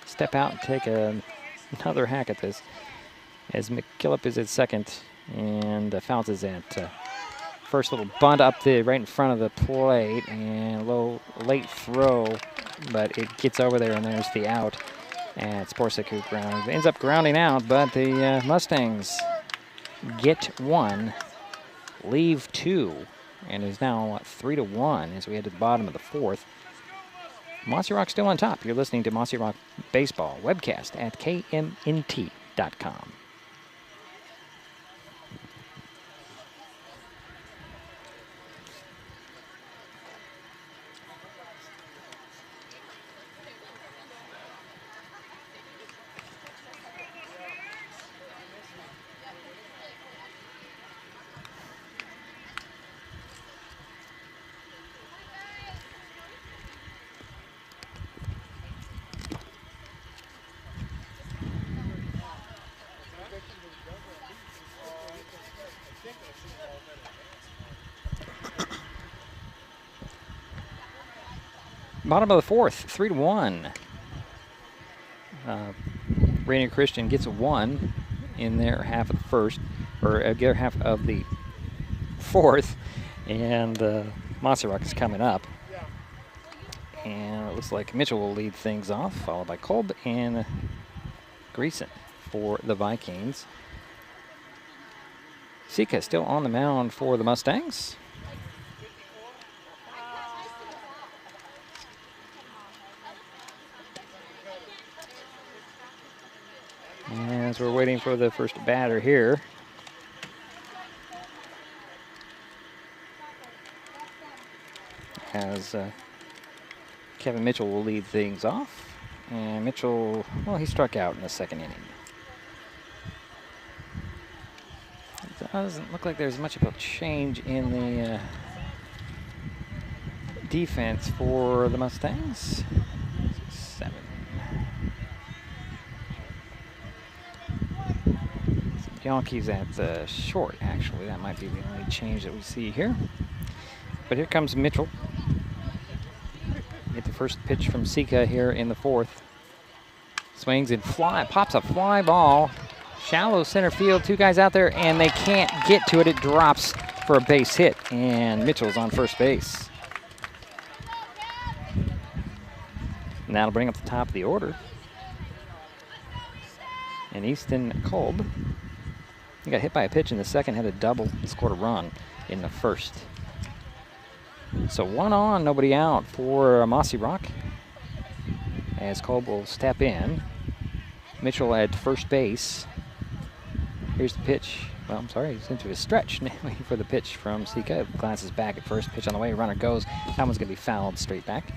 step out and take another hack at this, as McKillop is at second and Fouts is at first. Little bunt up right in front of the plate, and late throw, but it gets over there, and there's the out. And Sporsic, who ends up grounding out, but the Mustangs get one, leave two, and is now 3-1 as we head to the bottom of the fourth. Mossyrock still on top. You're listening to Mossyrock Baseball webcast at KNMT.com. Bottom of the fourth, 3-1. Rainier Christian gets a one in their half of the first, or their half of the fourth, and Mossyrock is coming up. And it looks like Mitchell will lead things off, followed by Kolb and Greason for the Vikings. Sika still on the mound for the Mustangs. As we're waiting for the first batter here. As Kevin Mitchell will lead things off. And Mitchell, well, he struck out in the second inning. It doesn't look like there's much of a change in the defense for the Mustangs. 7. Yankees at the short, actually. That might be the only change that we see here. But here comes Mitchell. Get the first pitch from Sika here in the fourth. Swings and pops a fly ball. Shallow center field, two guys out there, and they can't get to it. It drops for a base hit, and Mitchell's on first base. And that'll bring up the top of the order. And Easton Kolb, he got hit by a pitch in the second, had a double, and scored a run in the first. So 1 on, nobody out for Mossyrock, as Kolb will step in. Mitchell at first base. Here's the pitch. Well, I'm sorry, he's into his stretch. Waiting for the pitch from Sika. Glances back at first. Pitch on the way. Runner goes. That one's going to be fouled straight back.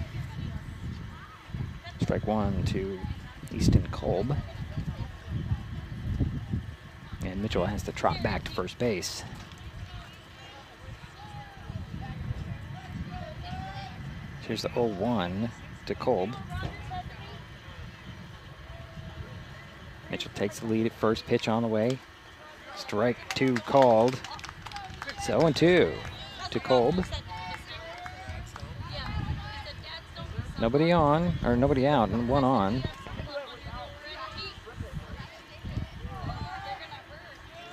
Strike one to Easton Kolb. And Mitchell has to trot back to first base. Here's the 0-1 to Kolb. Mitchell takes the lead at first. Pitch on the way. Strike two called. It's 0-2 to Kolb. Nobody on, or nobody out, and 1 on.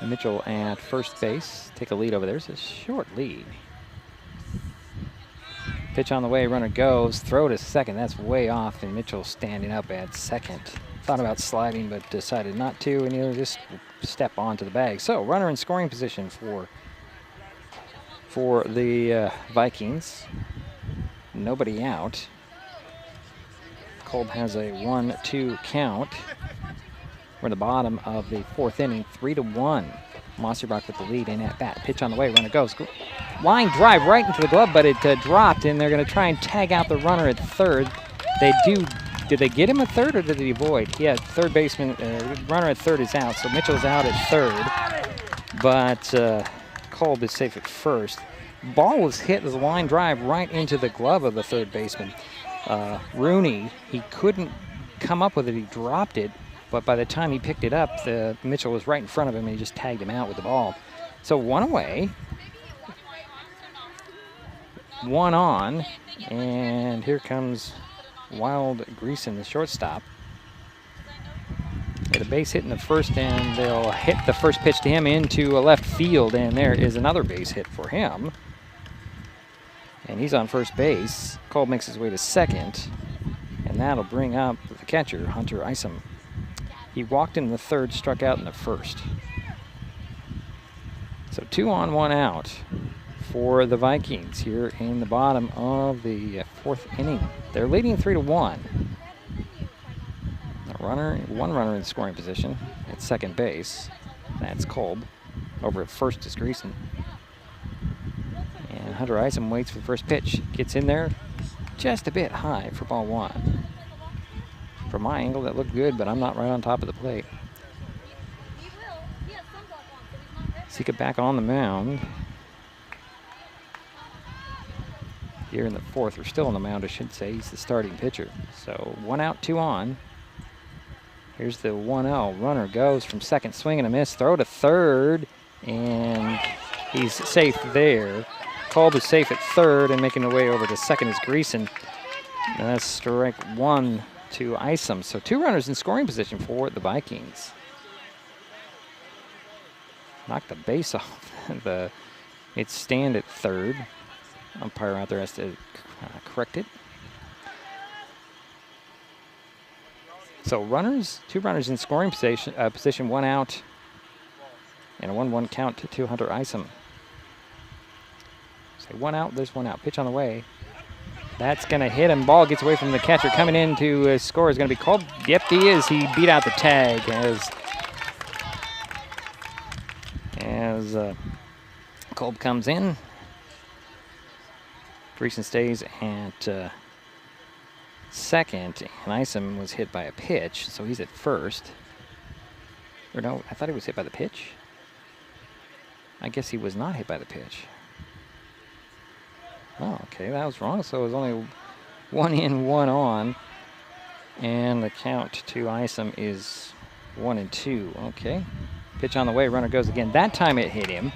Mitchell at first base. Take a lead over there. It's a short lead. Pitch on the way, runner goes. Throw to second. That's way off, and Mitchell standing up at second. Thought about sliding, but decided not to, and he'll just step onto the bag. So, runner in scoring position for the Vikings. Nobody out. Kolb has a 1-2 count. We're in the bottom of the fourth inning, 3-1. Mossyrock with the lead in at bat. Pitch on the way, runner goes. Line drive right into the glove, but it dropped, and they're going to try and tag out the runner at third. They do. Did they get him at third, or did he avoid? Yeah, third baseman, runner at third is out, so Mitchell's out at third. But Kolb is safe at first. Ball was hit with a line drive right into the glove of the third baseman. Rooney, he couldn't come up with it. He dropped it. but by the time he picked it up, Mitchell was right in front of him, and he just tagged him out with the ball. So 1 away, 1 on, and here comes Wild Greason, the shortstop. Get a base hit in the first, and they'll hit the first pitch to him into a left field, and there is another base hit for him. And he's on first base. Kolb makes his way to second, and that'll bring up the catcher, Hunter Isom. He walked in the third, struck out in the first. So 2 on, 1 out for the Vikings here in the bottom of the 4th inning. They're leading 3-1. One runner in scoring position at second base. That's Kolb. Over at first is Greason. And Hunter Isom waits for the first pitch. Gets in there just a bit high for ball 1. From my angle, that looked good, but I'm not right on top of the plate. Sika back on the mound. Here in the 4th, or still on the mound, I should say. He's the starting pitcher. So 1 out, 2 on. Here's the 1-0. Runner goes from second, swing and a miss, throw to third, and he's safe there. Kolb is safe at third, and making the way over to second is Greason. And that's strike 1 to Isom. So 2 runners in scoring position for the Vikings. Knocked the base off its stand at third. Umpire out there has to correct it. So 2 runners in scoring position, 1 out, and a 1-1 count to Hunter Isom. So 1 out, there's 1 out. Pitch on the way. That's going to hit him. Ball gets away from the catcher. Coming in to score is going to be Kolb. Yep, he is. He beat out the tag as Kolb comes in. Greason stays at second, and Isom was hit by a pitch, so he's at first. Or no, I thought he was hit by the pitch. I guess he was not hit by the pitch. Oh, okay, that was wrong. So it was only 1 in, 1 on, and the count to Isom is 1-2. Okay, pitch on the way. Runner goes again. That time it hit him.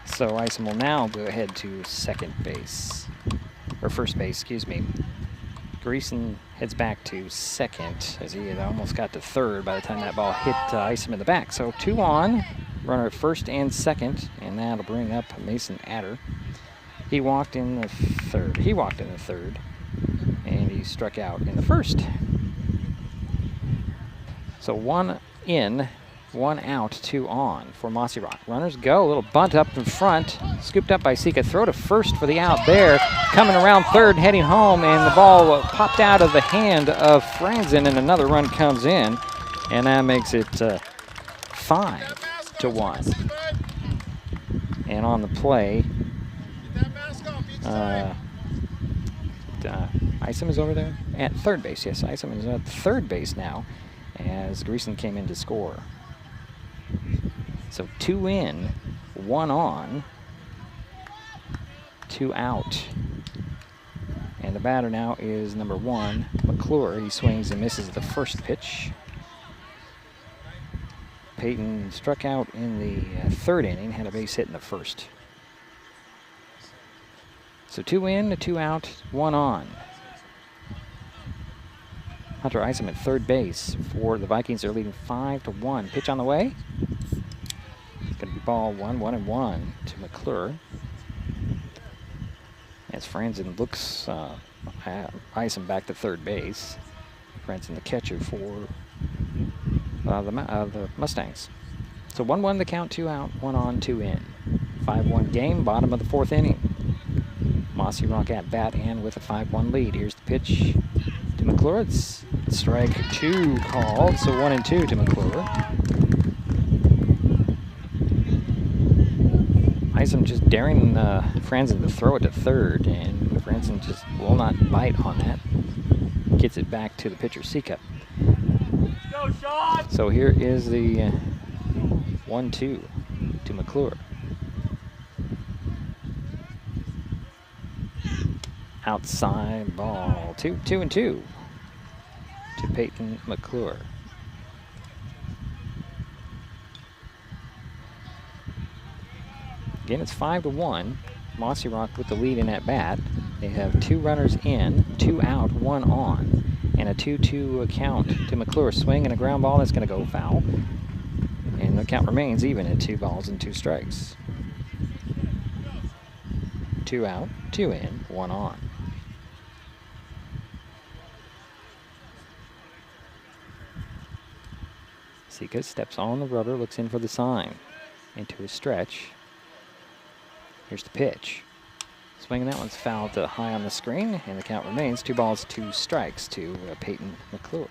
So Isom will now go ahead to second base, or first base, excuse me. Greason heads back to second as he had almost got to third by the time that ball hit Isom in the back. So 2 on, runner at first and second, and that'll bring up Mason Adder. He walked in the third. And he struck out in the first. So 1 in, 1 out, 2 on for Mossyrock. Runners go, a little bunt up in front, scooped up by Sika. Throw to first for the out there. Coming around third, heading home, and the ball popped out of the hand of Franzen, and another run comes in, and that makes it 5-1. And on the play, Isom is over there at third base. Yes, Isom is at third base now as Greason came in to score. So 2 in, 1 on, 2 out. And the batter now is number 1, McClure. He swings and misses the first pitch. Peyton struck out in the 3rd inning, had a base hit in the first. So 2 in, 2 out, 1 on. Hunter Isom at third base for the Vikings. They're leading 5-1. Pitch on the way. It's going to be ball 1-1 to McClure. As Franzen looks Isom back to third base. Franzen the catcher for the Mustangs. So 1-1 the count, 2 out, 1 on, 2 in. 5-1 game, bottom of the 4th inning. Mossyrock at bat and with a 5-1 lead. Here's the pitch to McClure. It's strike 2 called, so 1-2 to McClure. Isom just daring Franzen to throw it to third, and Franzen just will not bite on that. Gets it back to the pitcher, Sika. So here is the 1-2 to McClure. Outside ball, 2-2 to Peyton McClure. Again, it's 5-1. Mossyrock with the lead in at bat. They have 2 runners in, 2 out, 1 on, and a 2-2 count to McClure. Swing and a ground ball that's going to go foul. And the count remains even at 2 balls and 2 strikes. 2 out, 2 in, 1 on. Sika steps on the rubber, looks in for the sign. Into a stretch. Here's the pitch. Swinging, that one's fouled to high on the screen, and the count remains 2 balls, 2 strikes to Peyton McClure.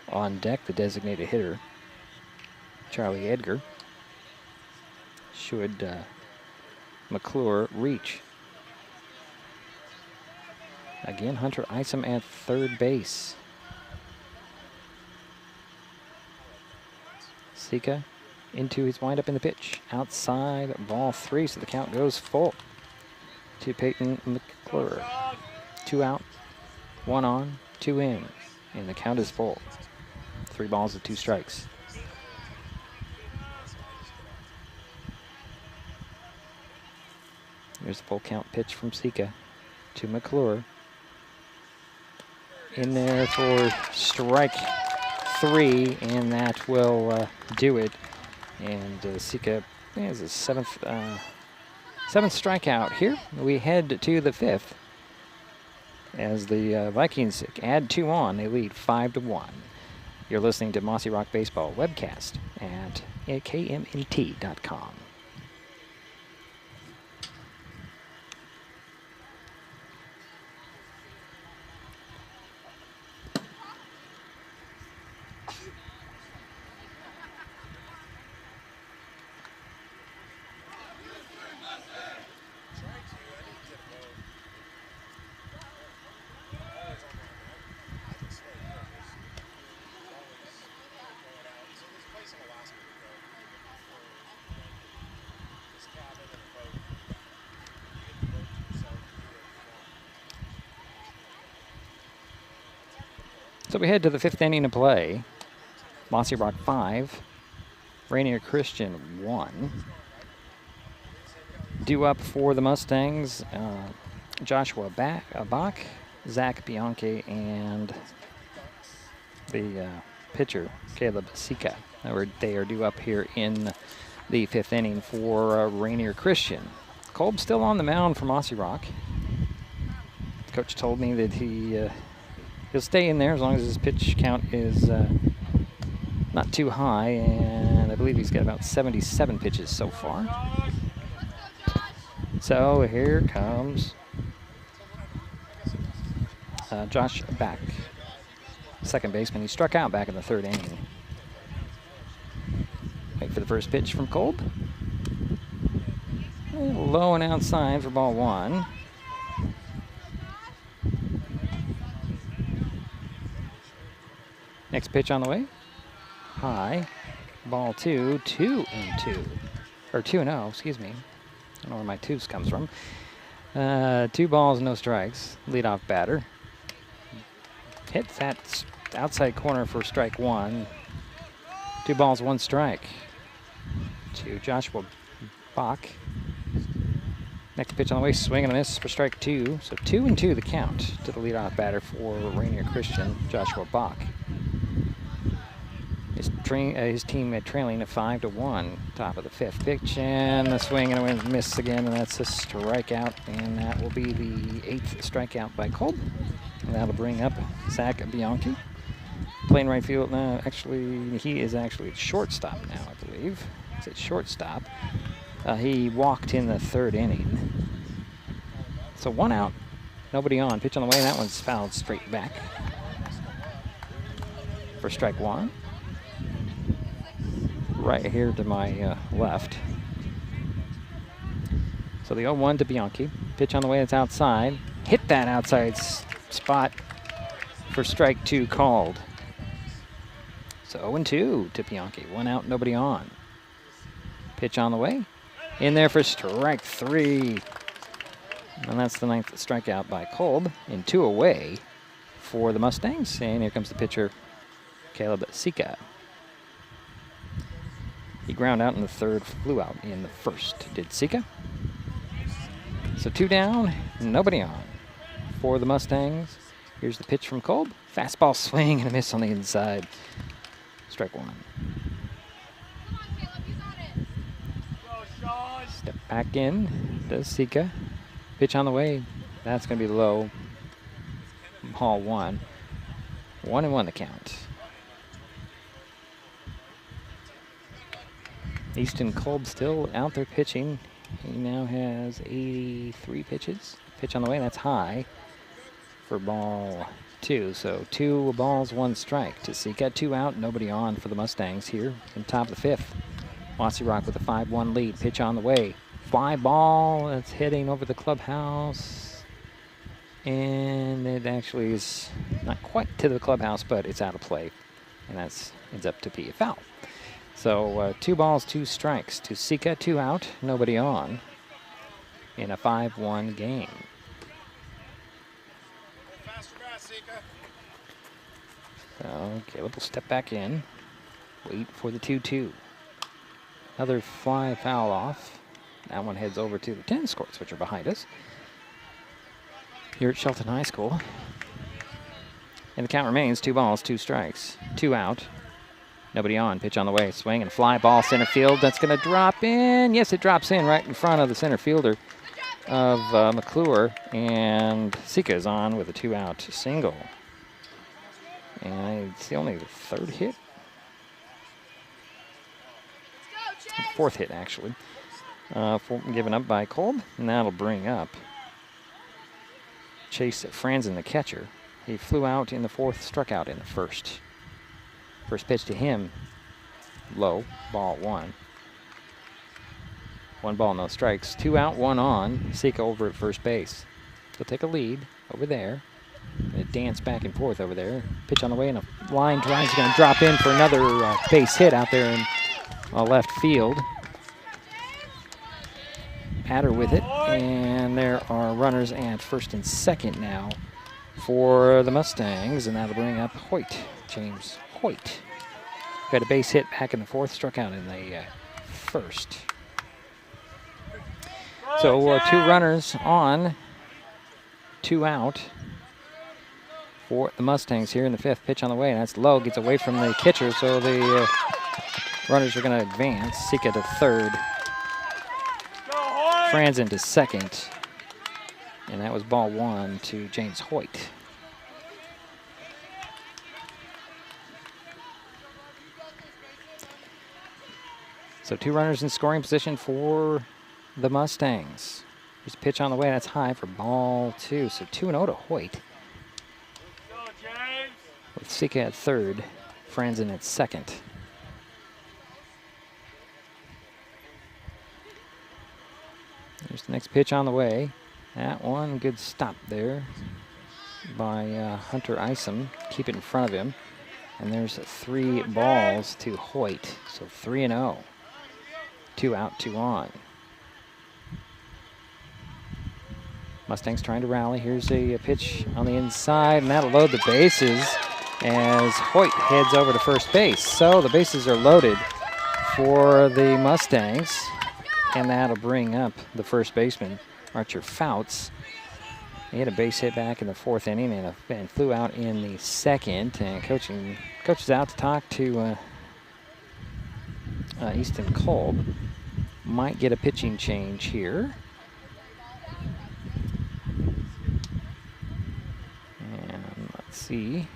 On deck, the designated hitter, Charlie Edgar. Should McClure reach. Again, Hunter Isom at third base. Sika into his windup in the pitch. Outside, ball 3, so the count goes full to Peyton McClure. 2 out, 1 on, 2 in, and the count is full. 3 balls and 2 strikes. Here's the full count pitch from Sika to McClure. In there for strike 3, and that will do it. And Sika has a 7th strikeout here. We head to the 5th as the Vikings add 2 on. They lead 5-1. You're listening to Mossyrock Baseball webcast at KNMT.com. So we head to the 5th inning of play. Mossyrock 5, Rainier Christian 1. Due up for the Mustangs, Joshua Bach, Zach Bianchi, and the pitcher, Caleb Sika. They are due up here in the 5th inning for Rainier Christian. Kolb's still on the mound for Mossyrock. Coach told me that he'll stay in there as long as his pitch count is not too high, and I believe he's got about 77 pitches so far. So here comes Josh Bach, second baseman. He struck out back in the 3rd inning. Wait for the first pitch from Kolb. Low and outside for ball 1. Next pitch on the way. High. Ball 2. 2-2. Or 2-0, excuse me. I don't know where my 2s comes from. 2 balls, no strikes. Leadoff batter. Hits that outside corner for strike 1. 2 balls, 1 strike. To Joshua Bach. Next pitch on the way. Swing and a miss for strike 2. So 2-2 the count to the leadoff batter for Rainier Christian, Joshua Bach. His team trailing at 5-1, top of the 5th pitch, and a swing and a miss again, and that's a strikeout, and that will be the 8th strikeout by Kolb. And that'll bring up Zach Bianchi. Playing right field now. Actually, he is actually at shortstop now, I believe. He's at shortstop. He walked in the 3rd inning. So 1 out, nobody on. Pitch on the way, and that one's fouled straight back for strike 1. Right here to my left. So the 0-1 to Bianchi. Pitch on the way, that's outside. Hit that outside spot for strike 2 called. So 0-2 to Bianchi. 1 out, nobody on. Pitch on the way. In there for strike 3. And that's the 9th strikeout by Kolb. And 2 away for the Mustangs. And here comes the pitcher, Caleb Sika. He ground out in the third, flew out in the first, did Sika. So 2 down, nobody on for the Mustangs. Here's the pitch from Kolb. Fastball swing and a miss on the inside. Strike 1. Step back in, does Sika. Pitch on the way. That's going to be low. Ball 1. 1-1 the count. Easton Kolb still out there pitching. He now has 83 pitches. Pitch on the way, that's high for ball 2. So 2 balls, 1 strike to Sika. 2 out, nobody on for the Mustangs here in top of the 5th. Mossyrock with a 5-1 lead. Pitch on the way. Fly ball, that's heading over the clubhouse. And it actually is not quite to the clubhouse, but it's out of play. And that ends up to be a foul. So 2 balls, 2 strikes to Sika, 2 out, nobody on in a 5-1 game. So Caleb will step back in, wait for the 2-2. Another fly foul off. That one heads over to the tennis courts, which are behind us here at Shelton High School. And the count remains 2 balls, 2 strikes, 2 out. Nobody on. Pitch on the way. Swing and fly ball center field. That's going to drop in. Yes, it drops in right in front of the center fielder of McClure. And Sika is on with a 2-out single. And it's only the 3rd hit. 4th hit, actually. Given up by Kolb. And that'll bring up Chase Franzen, the catcher. He flew out in the 4th, struck out in the 1st. First pitch to him, low, ball 1. 1 ball, no strikes. 2 out, 1 on. Sika over at first base. He'll take a lead over there. Gonna dance back and forth over there. Pitch on the way, and a line drive is going to drop in for another base hit out there in left field. Patter with it, and there are runners at first and second now for the Mustangs, and that'll bring up Hoyt, James Hoyt. Got a base hit back in the 4th, struck out in the 1st. So 2 runners on, 2 out for the Mustangs here in the 5th. Pitch on the way, and that's low, gets away from the catcher, so the runners are going to advance. Sika to 3rd, Franzen to 2nd, and that was ball 1 to James Hoyt. So 2 runners in scoring position for the Mustangs. There's a pitch on the way. That's high for ball 2. So 2-0 to Hoyt. With Sika at 3rd, Franzen at 2nd. There's the next pitch on the way. That one, good stop there by Hunter Isom. Keep it in front of him. And there's 3 balls to Hoyt. So 3-0. 2 out, 2 on. Mustangs trying to rally. Here's a pitch on the inside, and that'll load the bases as Hoyt heads over to first base. So the bases are loaded for the Mustangs, and that'll bring up the first baseman, Archer Fouts. He had a base hit back in the 4th inning and flew out in the 2nd. And coach is out to talk to Easton Kolb. Might get a pitching change here. And let's see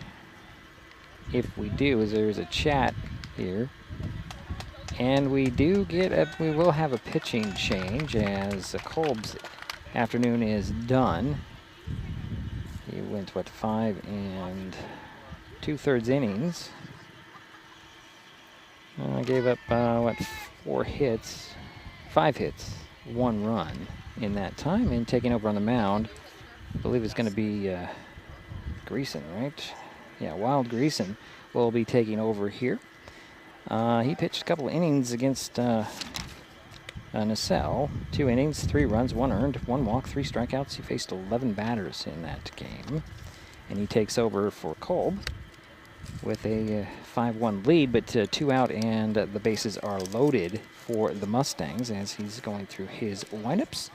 if we do, as there's a chat here. And we will have a pitching change as Kolb's afternoon is done. He went, 5 2/3 innings. Gave up, 5 hits, 1 run in that time. And taking over on the mound, I believe it's going to be Greason, right? Yeah, Wild Greason will be taking over here. He pitched a couple innings against Nacelle. 2 innings, 3 runs, 1 earned, 1 walk, 3 strikeouts. He faced 11 batters in that game. And he takes over for Kolb. with a 5-1 lead, but 2 out, and the bases are loaded for the Mustangs as he's going through his windups,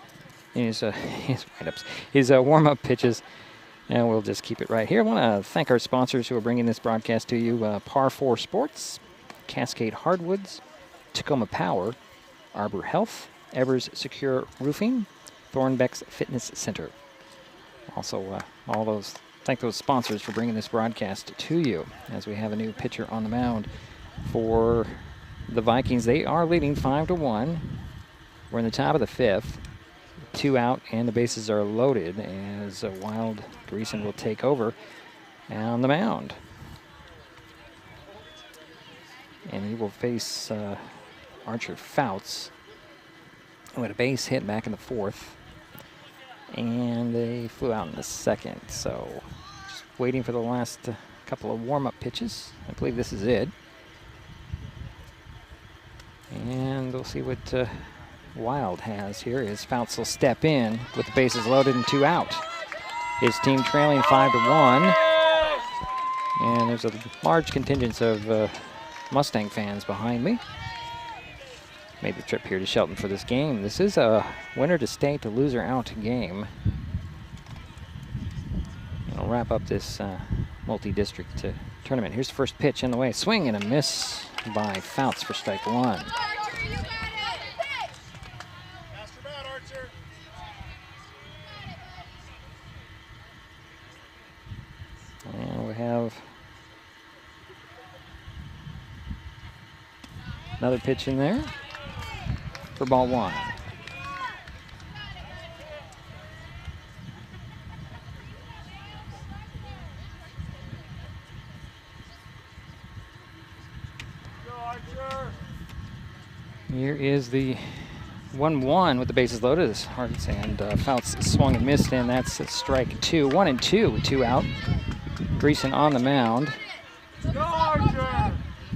his warm-up pitches, and we'll just keep it right here. I want to thank our sponsors who are bringing this broadcast to you: Par 4 Sports, Cascade Hardwoods, Tacoma Power, Arbor Health, Evers Secure Roofing, Thornbeck's Fitness Center. Also, thank those sponsors for bringing this broadcast to you as we have a new pitcher on the mound for the Vikings. They are leading 5-1. We're in the top of the 5th. 2 out, and the bases are loaded as Wild Greason will take over on the mound. And he will face Archer Fouts, who had a base hit back in the 4th. And they flew out in the 2nd, so just waiting for the last couple of warm-up pitches. I believe this is it. And we'll see what Wild has here as Fouts will step in with the bases loaded and 2 out. His team trailing 5-1. And there's a large contingent of Mustang fans behind me. Made the trip here to Shelton for this game. This is a winner to state to loser out game. I'll wrap up this multi-district tournament. Here's the first pitch in the way. Swing and a miss by Fouts for strike 1. And we have another pitch in there for ball 1. Here is the 1-1 with the bases loaded. And Fouts swung and missed, and that's strike 2. 1-2 with 2 out. Greason on the mound,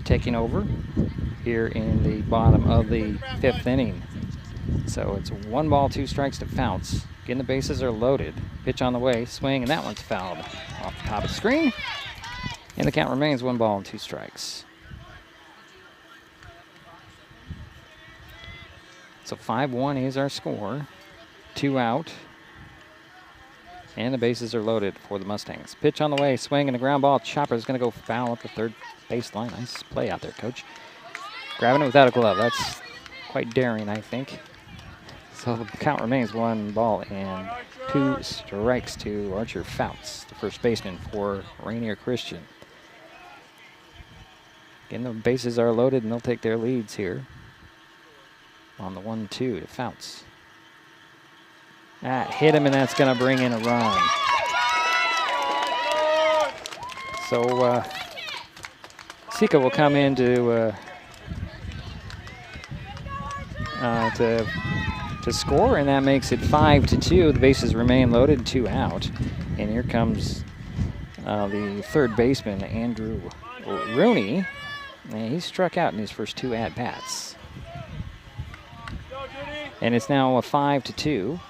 taking over here in the bottom of the 5th inning. So it's 1 ball, 2 strikes to Fouts. Again, the bases are loaded. Pitch on the way, swing, and that one's fouled off the top of the screen. And the count remains 1 ball and 2 strikes. So 5-1 is our score. 2 out. And the bases are loaded for the Mustangs. Pitch on the way, swing, and a ground ball. Chopper is going to go foul up the 3rd baseline. Nice play out there, Coach. Grabbing it without a glove. That's quite daring, I think. So the count remains 1 ball and 2 strikes to Archer Fouts, the first baseman for Rainier Christian. Again, the bases are loaded, and they'll take their leads here on the 1-2 to Fouts. That hit him, and that's going to bring in a run. So Sika will come in to score, and that makes it 5-2. The bases remain loaded, 2 out. And here comes the 3rd baseman, Andrew Rooney. And he struck out in his first 2 at-bats. And it's now a 5-2.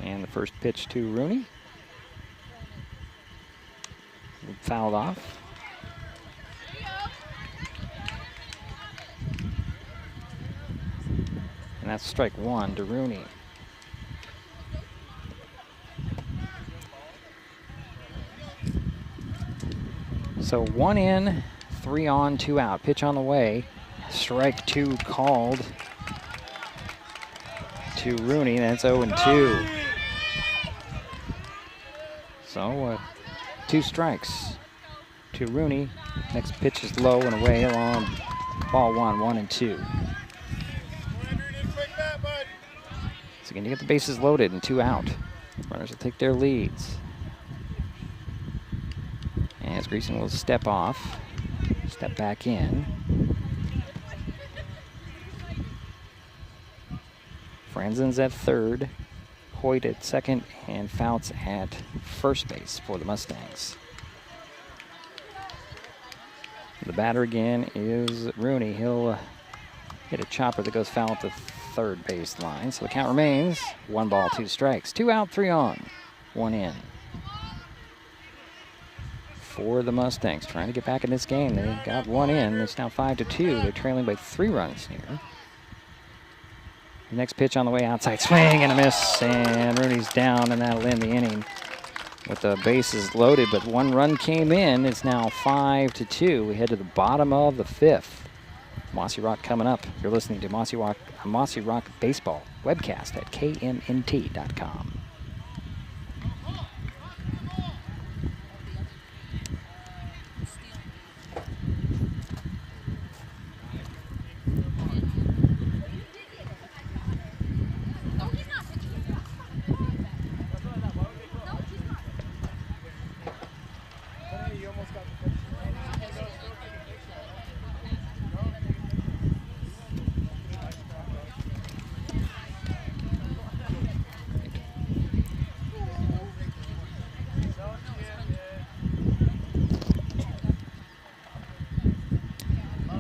And the first pitch to Rooney. Fouled off. And that's strike 1 to Rooney. So 1 in, 3 on, 2 out. Pitch on the way. Strike 2 called to Rooney. That's 0-2. So 2 strikes to Rooney. Next pitch is low and away along ball 1, 1-2. So again, you get the bases loaded and 2 out. Runners will take their leads. As Greason will step off, step back in. Franzen's at 3rd, Hoyt at 2nd, and Fouts at 1st base for the Mustangs. The batter again is Rooney. He'll hit a chopper that goes foul at the third baseline. So the count remains 1 ball, 2 strikes. 2 out, 3 on, 1 in. For the Mustangs, trying to get back in this game. They got 1 in. It's now 5-2. They're trailing by 3 runs here. The next pitch on the way outside, swing and a miss, and Rooney's down, and that'll end the inning with the bases loaded. But 1 run came in. It's now 5-2. We head to the bottom of the 5th. Mossyrock coming up. You're listening to Mossyrock Baseball webcast at KNMT.com.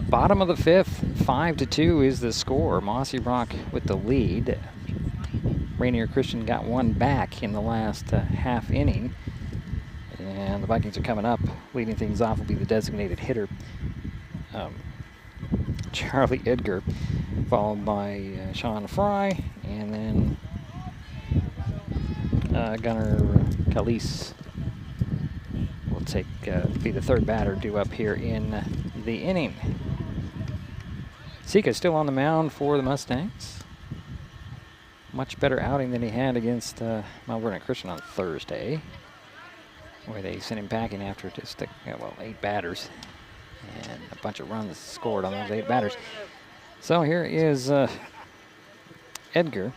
Bottom of the 5th, 5-2 is the score. Mossyrock with the lead. Rainier Christian got 1 back in the last half inning. And the Vikings are coming up. Leading things off will be the designated hitter, Charlie Edgar, followed by Sean Fry, and then Gunnar Calise will be the third batter due up here in the inning. Sika still on the mound for the Mustangs. Much better outing than he had against Mount Vernon Christian on Thursday, where they sent him packing after just 8 batters and a bunch of runs scored on those 8 batters. So here is Edgar.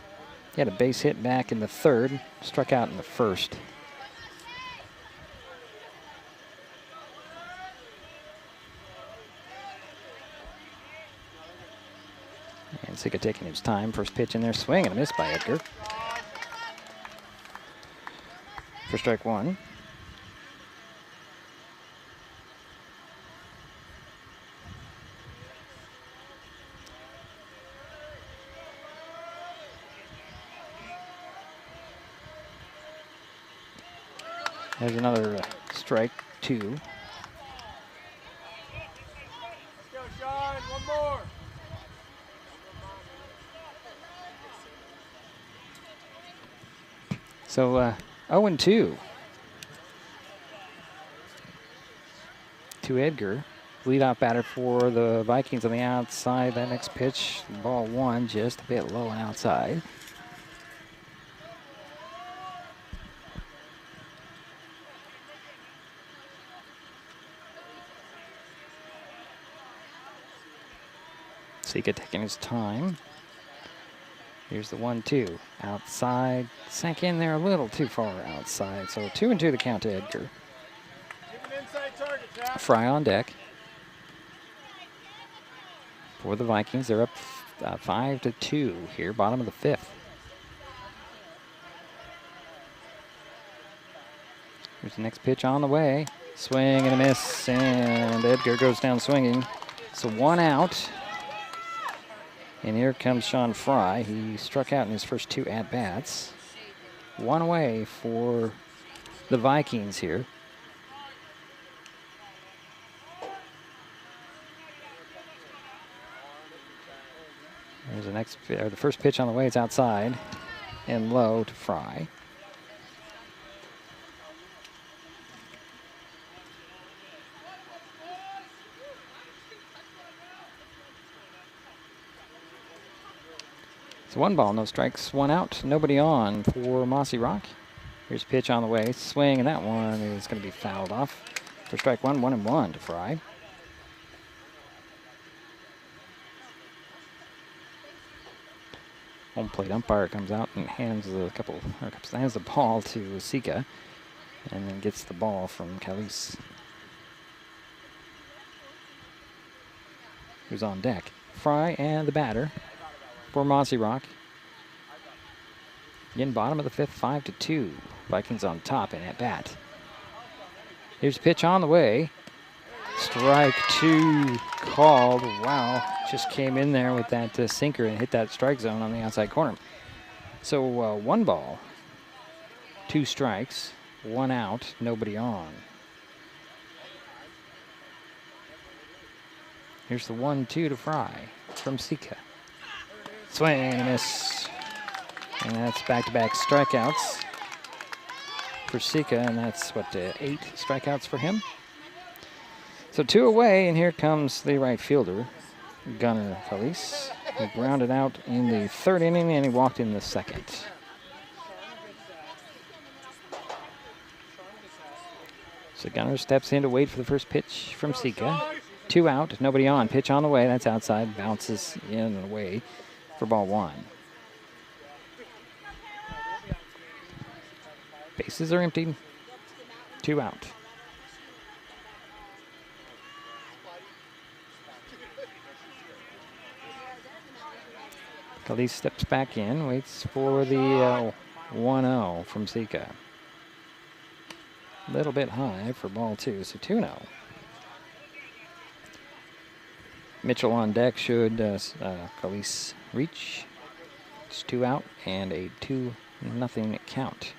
He had a base hit back in the 3rd, struck out in the 1st. And Sika taking his time. First pitch in there, swing and a miss by Edgar. For strike 1. There's another strike 2. Let's go, Sean. 1 more. So 0-2 to Edgar. Leadoff batter for the Vikings on the outside. That next pitch, ball 1, just a bit low and outside. Sika taking his time. Here's the 1-2. Outside. Sank in there a little too far outside. So 2-2 the count to Edgar. Keep an inside target, Jack. Fry on deck. For the Vikings, they're up 5-2 here, bottom of the 5th. Here's the next pitch on the way. Swing and a miss, and Edgar goes down swinging. So 1 out. And here comes Sean Fry. He struck out in his first 2 at-bats. 1 away for the Vikings here. There's the first pitch on the way. It's outside and low to Fry. It's 1 ball, no strikes, 1 out, nobody on for Mossyrock. Here's a pitch on the way, swing, and that one is going to be fouled off for strike 1, 1-1 to Fry. Home plate umpire comes out and hands the ball to Sika, and then gets the ball from Calise, who's on deck. Fry and the batter for Mossyrock. Again, bottom of the 5th, 5-2. Vikings on top and at bat. Here's a pitch on the way. Strike 2 called. Wow, just came in there with that sinker and hit that strike zone on the outside corner. So 1 ball, 2 strikes, 1 out, nobody on. Here's the 1-2 to Fry from Sika. Swing and a miss. And that's back-to-back strikeouts for Sika, and that's, 8 strikeouts for him? So 2 away, and here comes the right fielder, Gunnar Felice. He grounded out in the 3rd inning, and he walked in the 2nd. So Gunnar steps in to wait for the first pitch from Sika. 2 out, nobody on. Pitch on the way, that's outside, bounces in and away for ball 1. Bases are empty, 2 out. Felice steps back in, waits for the 1-0 from Sika. A little bit high for ball 2, so 2-0. Mitchell on deck should Felice reach. It's 2 out and a 2-0 count.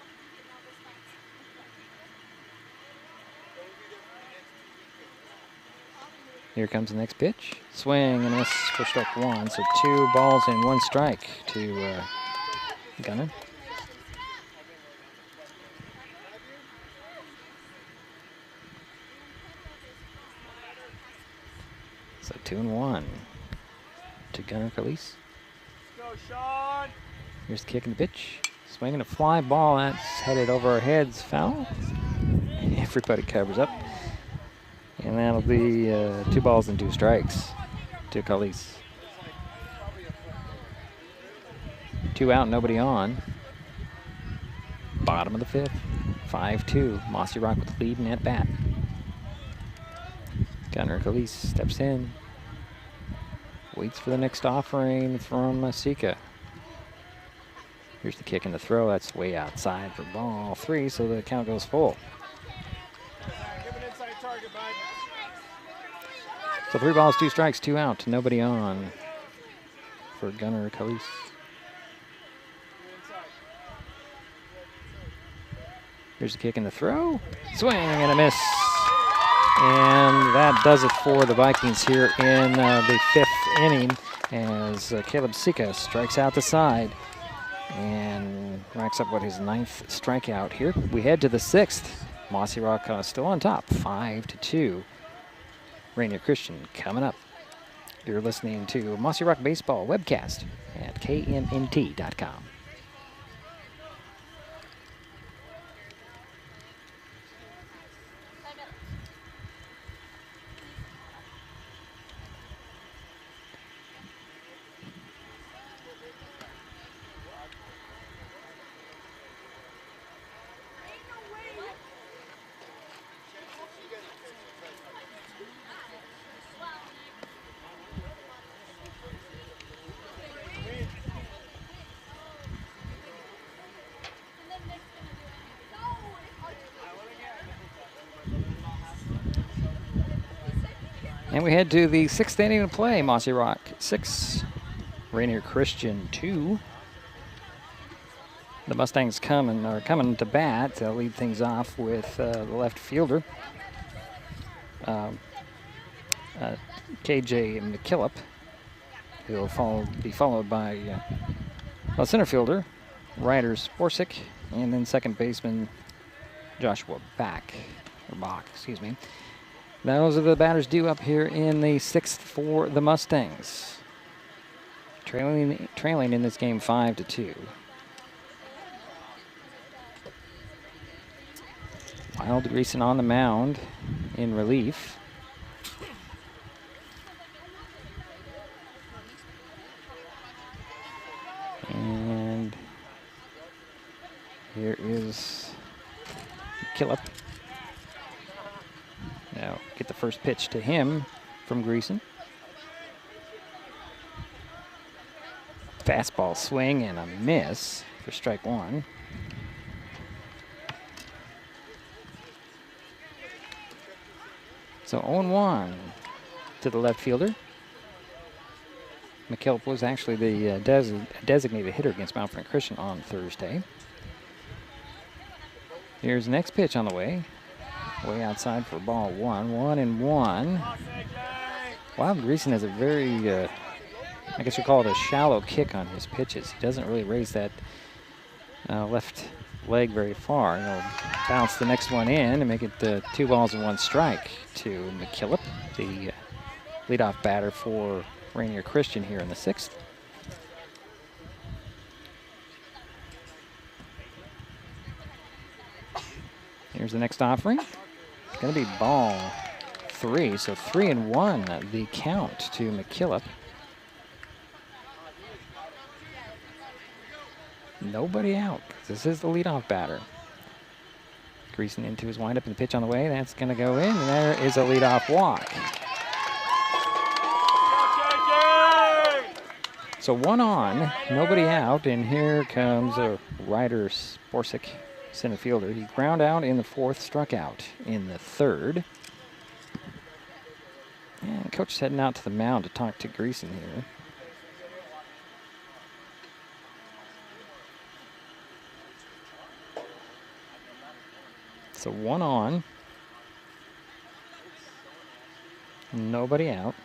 Here comes the next pitch. Swing and miss for strike 1. So 2 balls and 1 strike to Gunnar. So 2-1 to Gunnar Felice. Let's go, Sean. Here's the kick and the pitch. Swinging a fly ball. That's headed over our heads. Foul. Everybody covers up. And that'll be 2 balls and 2 strikes to Felice. 2 out, nobody on. Bottom of the 5th. 5-2. Mossyrock with the lead and at bat. Gunnar Felice steps in. Waits for the next offering from Sika. Here's the kick and the throw. That's way outside for ball 3, so the count goes full. Give an inside target, bud. So 3 balls, 2 strikes, 2 out, nobody on for Gunnar Felice. Here's the kick and the throw. Swing and a miss. And that does it for the Vikings here in the 5th inning as Caleb Sika strikes out the side and racks up his 9th strikeout here. We head to the 6th. Mossyrock still on top, 5-2. Rainier Christian coming up. You're listening to Mossyrock Baseball webcast at KNMT.com. And we head to the 6th inning of play. Mossyrock 6, Rainier Christian 2. The Mustangs are coming to bat. They'll lead things off with the left fielder, KJ McKillop, who'll be followed by center fielder, Ryder Sporsic, and then second baseman Joshua Bach. Those are the batters due up here in the 6th for the Mustangs. Trailing in this game 5-2. Wild Greason on the mound in relief. And here is Killip. Now get the first pitch to him from Greason. Fastball swing and a miss for strike 1. So 0-1 to the left fielder. McKillop was actually the designated hitter against Mount Frank Christian on Thursday. Here's the next pitch on the way. Way outside for ball 1. 1-1. Wild Greason has a very, I guess you call it a shallow kick on his pitches. He doesn't really raise that left leg very far. He'll bounce the next one in and make it 2 balls and 1 strike to McKillop, the leadoff batter for Rainier Christian here in the 6th. Here's the next offering. It's going to be ball 3, so 3-1 the count to McKillop. Nobody out. This is the leadoff batter. Greason into his windup and the pitch on the way. That's going to go in, and there is a leadoff walk. So 1 on, nobody out, and here comes a Ryder Sporsic, center fielder. He ground out in the 4th, struck out in the 3rd. And coach is heading out to the mound to talk to Greason here. So 1 on, nobody out.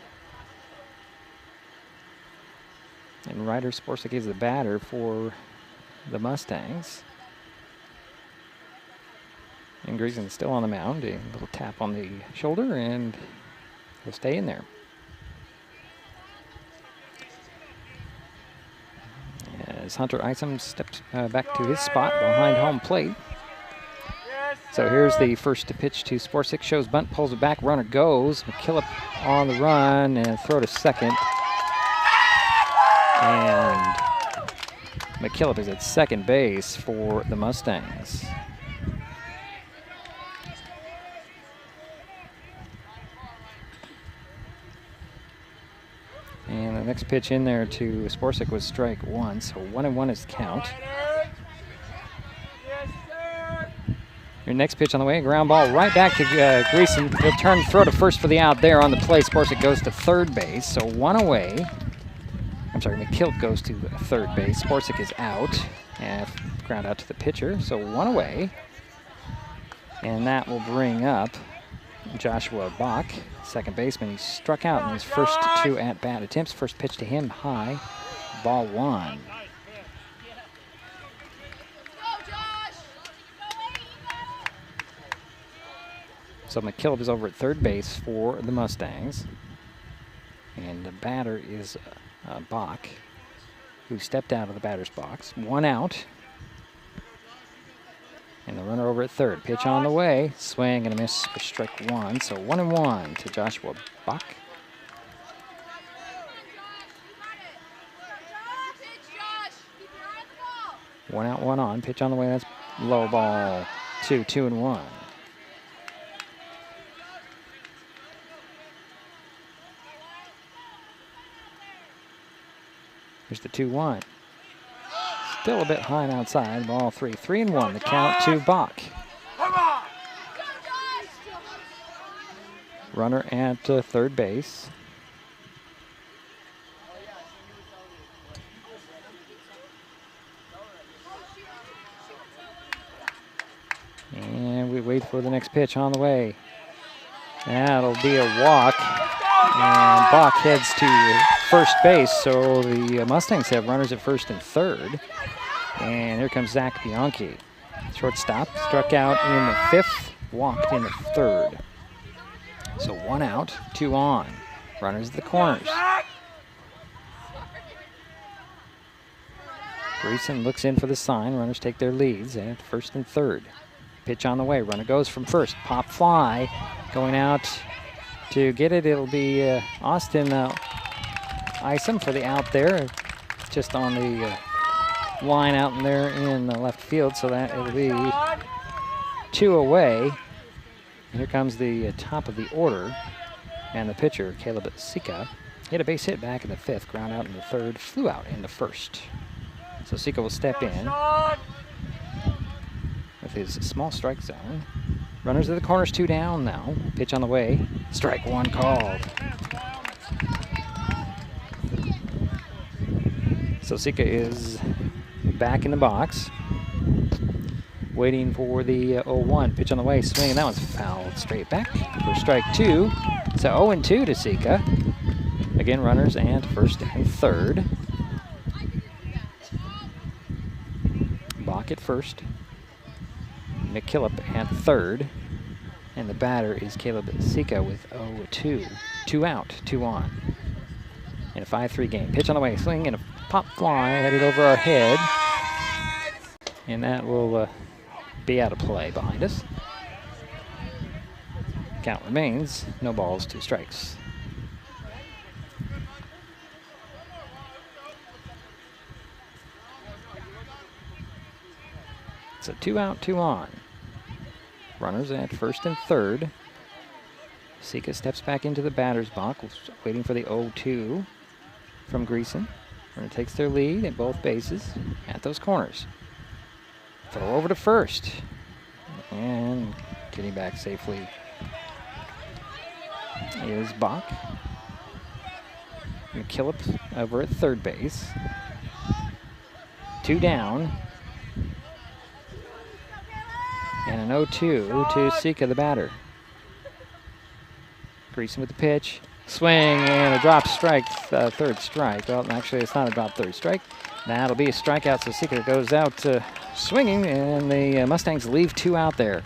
And Ryder Sporsic is the batter for the Mustangs. And Greason's still on the mound. A little tap on the shoulder, and he'll stay in there. As Hunter Isom steps back to his spot behind home plate. So here's the first to pitch to Sporsic. Shows bunt, pulls it back, runner goes. McKillop on the run and throw to second. And McKillop is at second base for the Mustangs. And the next pitch in there to Sporsic was strike 1, so 1-1 is the count. Your next pitch on the way, ground ball right back to Greason. He'll turn, throw to first for the out there on the play. Sporsic goes to third base, so 1 away. I'm sorry, McKillop goes to third base. Sporsic is out, and ground out to the pitcher, so 1 away. And that will bring up Joshua Bach, second baseman. He struck out in his first 2 at-bat attempts. First pitch to him, high, ball 1. So McKillop is over at third base for the Mustangs. And the batter is Bach, who stepped out of the batter's box. 1 out. And the runner over at third. Pitch on the way. Swing and a miss for strike 1. So 1-1 to Joshua Bach. One out, 1 on. Pitch on the way. That's low ball 2, 2-1. Here's the 2-1. Still a bit high and outside. Ball 3. 3-1. The count to Bach. Runner at third base. And we wait for the next pitch on the way. That'll be a walk. And Bach heads to first base, so the Mustangs have runners at first and third. And here comes Zach Bianchi. Shortstop, struck out in the 5th, walked in the 3rd. So 1 out, 2 on. Runners at the corners. Greason looks in for the sign. Runners take their leads at first and third. Pitch on the way. Runner goes from first. Pop fly. Going out to get it. It'll be Austin Isom for the out there. Just on the line out in there in the left field. So that it'll be 2 away. And here comes the top of the order. And the pitcher, Caleb Sika, hit a base hit back in the 5th. Ground out in the 3rd. Flew out in the 1st. So Sika will step in with his small strike zone. Runners at the corners, 2 down now. Pitch on the way. Strike 1 called. So Sika is back in the box, waiting for the 0-1. Pitch on the way, swing, and that one's fouled straight back for strike 2. So 0-2 to Sika. Again, runners and first and third. Bach at first. McKillop at third. And the batter is Caleb Sika with 0-2. 2 out, 2 on. In a 5-3 game. Pitch on the way, swing, and a pop fly headed over our head. And that will be out of play behind us. Count remains, no balls, 2 strikes. So 2 out, 2 on. Runners at first and third. Sika steps back into the batter's box, waiting for the 0-2 from Greason. Runner takes their lead at both bases at those corners. Throw over to first. And getting back safely is Bach. McKillop over at third base. 2 down. And an 0-2 to Sika, the batter. Greason with the pitch. Swing and a drop strike, third strike. Well, actually, it's not a drop third strike. That'll be a strikeout, so Sika goes out swinging, and the Mustangs leave 2 out there.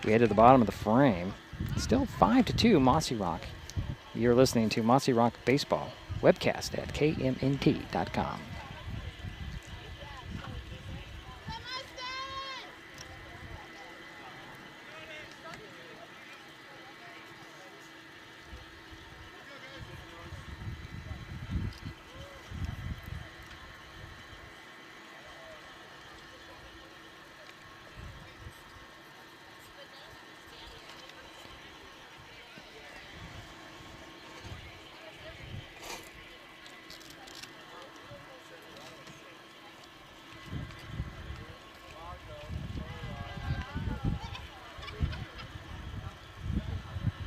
We head to the bottom of the frame. Still 5-2, Mossyrock. You're listening to Mossyrock Baseball webcast at KNMT.com.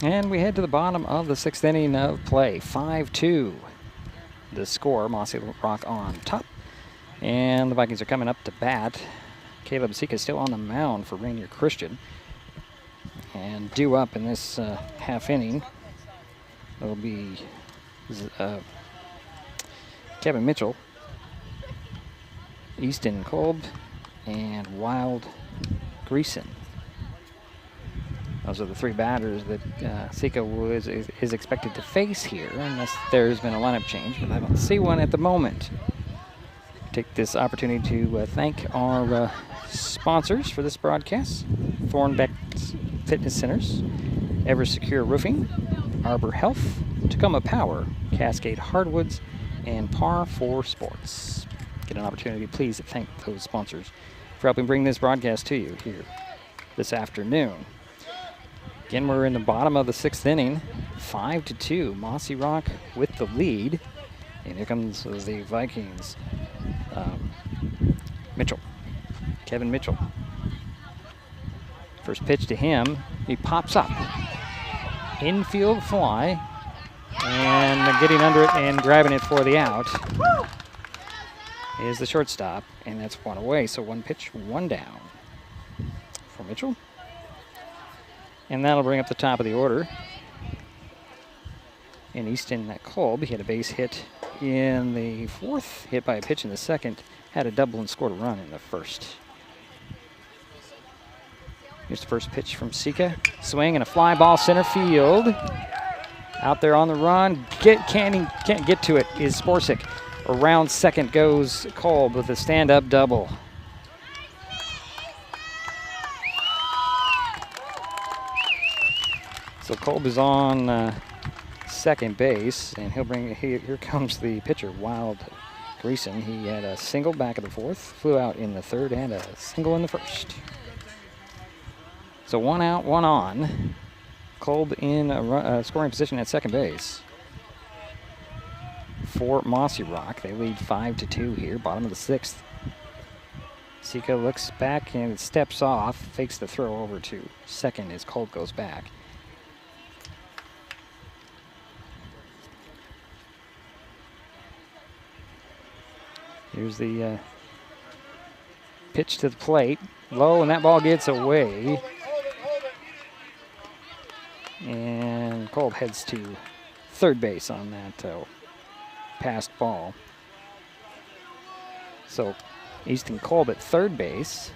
And we head to the bottom of the 6th inning of play. 5-2. The score, Mossyrock on top. And the Vikings are coming up to bat. Caleb Sika is still on the mound for Rainier Christian. And due up in this half inning, it'll be Kevin Mitchell, Easton Kolb, and Wild Greason. Those are the 3 batters that Sika is expected to face here, unless there's been a lineup change, but I don't see one at the moment. Take this opportunity to thank our sponsors for this broadcast: Thornbeck's Fitness Centers, Ever Secure Roofing, Arbor Health, Tacoma Power, Cascade Hardwoods, and Par 4 Sports. Get an opportunity, please, to thank those sponsors for helping bring this broadcast to you here this afternoon. Again, we're in the bottom of the 6th inning, 5-2. Mossyrock with the lead. And here comes the Vikings. Mitchell, Kevin Mitchell. First pitch to him, he pops up. Infield fly, and getting under it and grabbing it for the out is the shortstop, and that's 1 away. So 1 pitch, 1 down for Mitchell. And that'll bring up the top of the order. And Easton Kolb, he had a base hit in the 4th, hit by a pitch in the 2nd, had a double and scored a run in the 1st. Here's the first pitch from Sika. Swing and a fly ball center field. Out there on the run. Can't get to it is Sporsic. Around second goes Kolb with a stand-up double. So Kolb is on second base, and here comes the pitcher, Wild Greason. He had a single back of the 4th, flew out in the 3rd, and a single in the 1st. So 1 out, 1 on. Kolb in scoring position at second base for Mossyrock. They lead 5-2 here, bottom of the 6th. Sika looks back and steps off, fakes the throw over to second as Kolb goes back. Here's the pitch to the plate. Low, and that ball gets away. And Kolb heads to third base on that passed ball. So Easton Kolb at third base.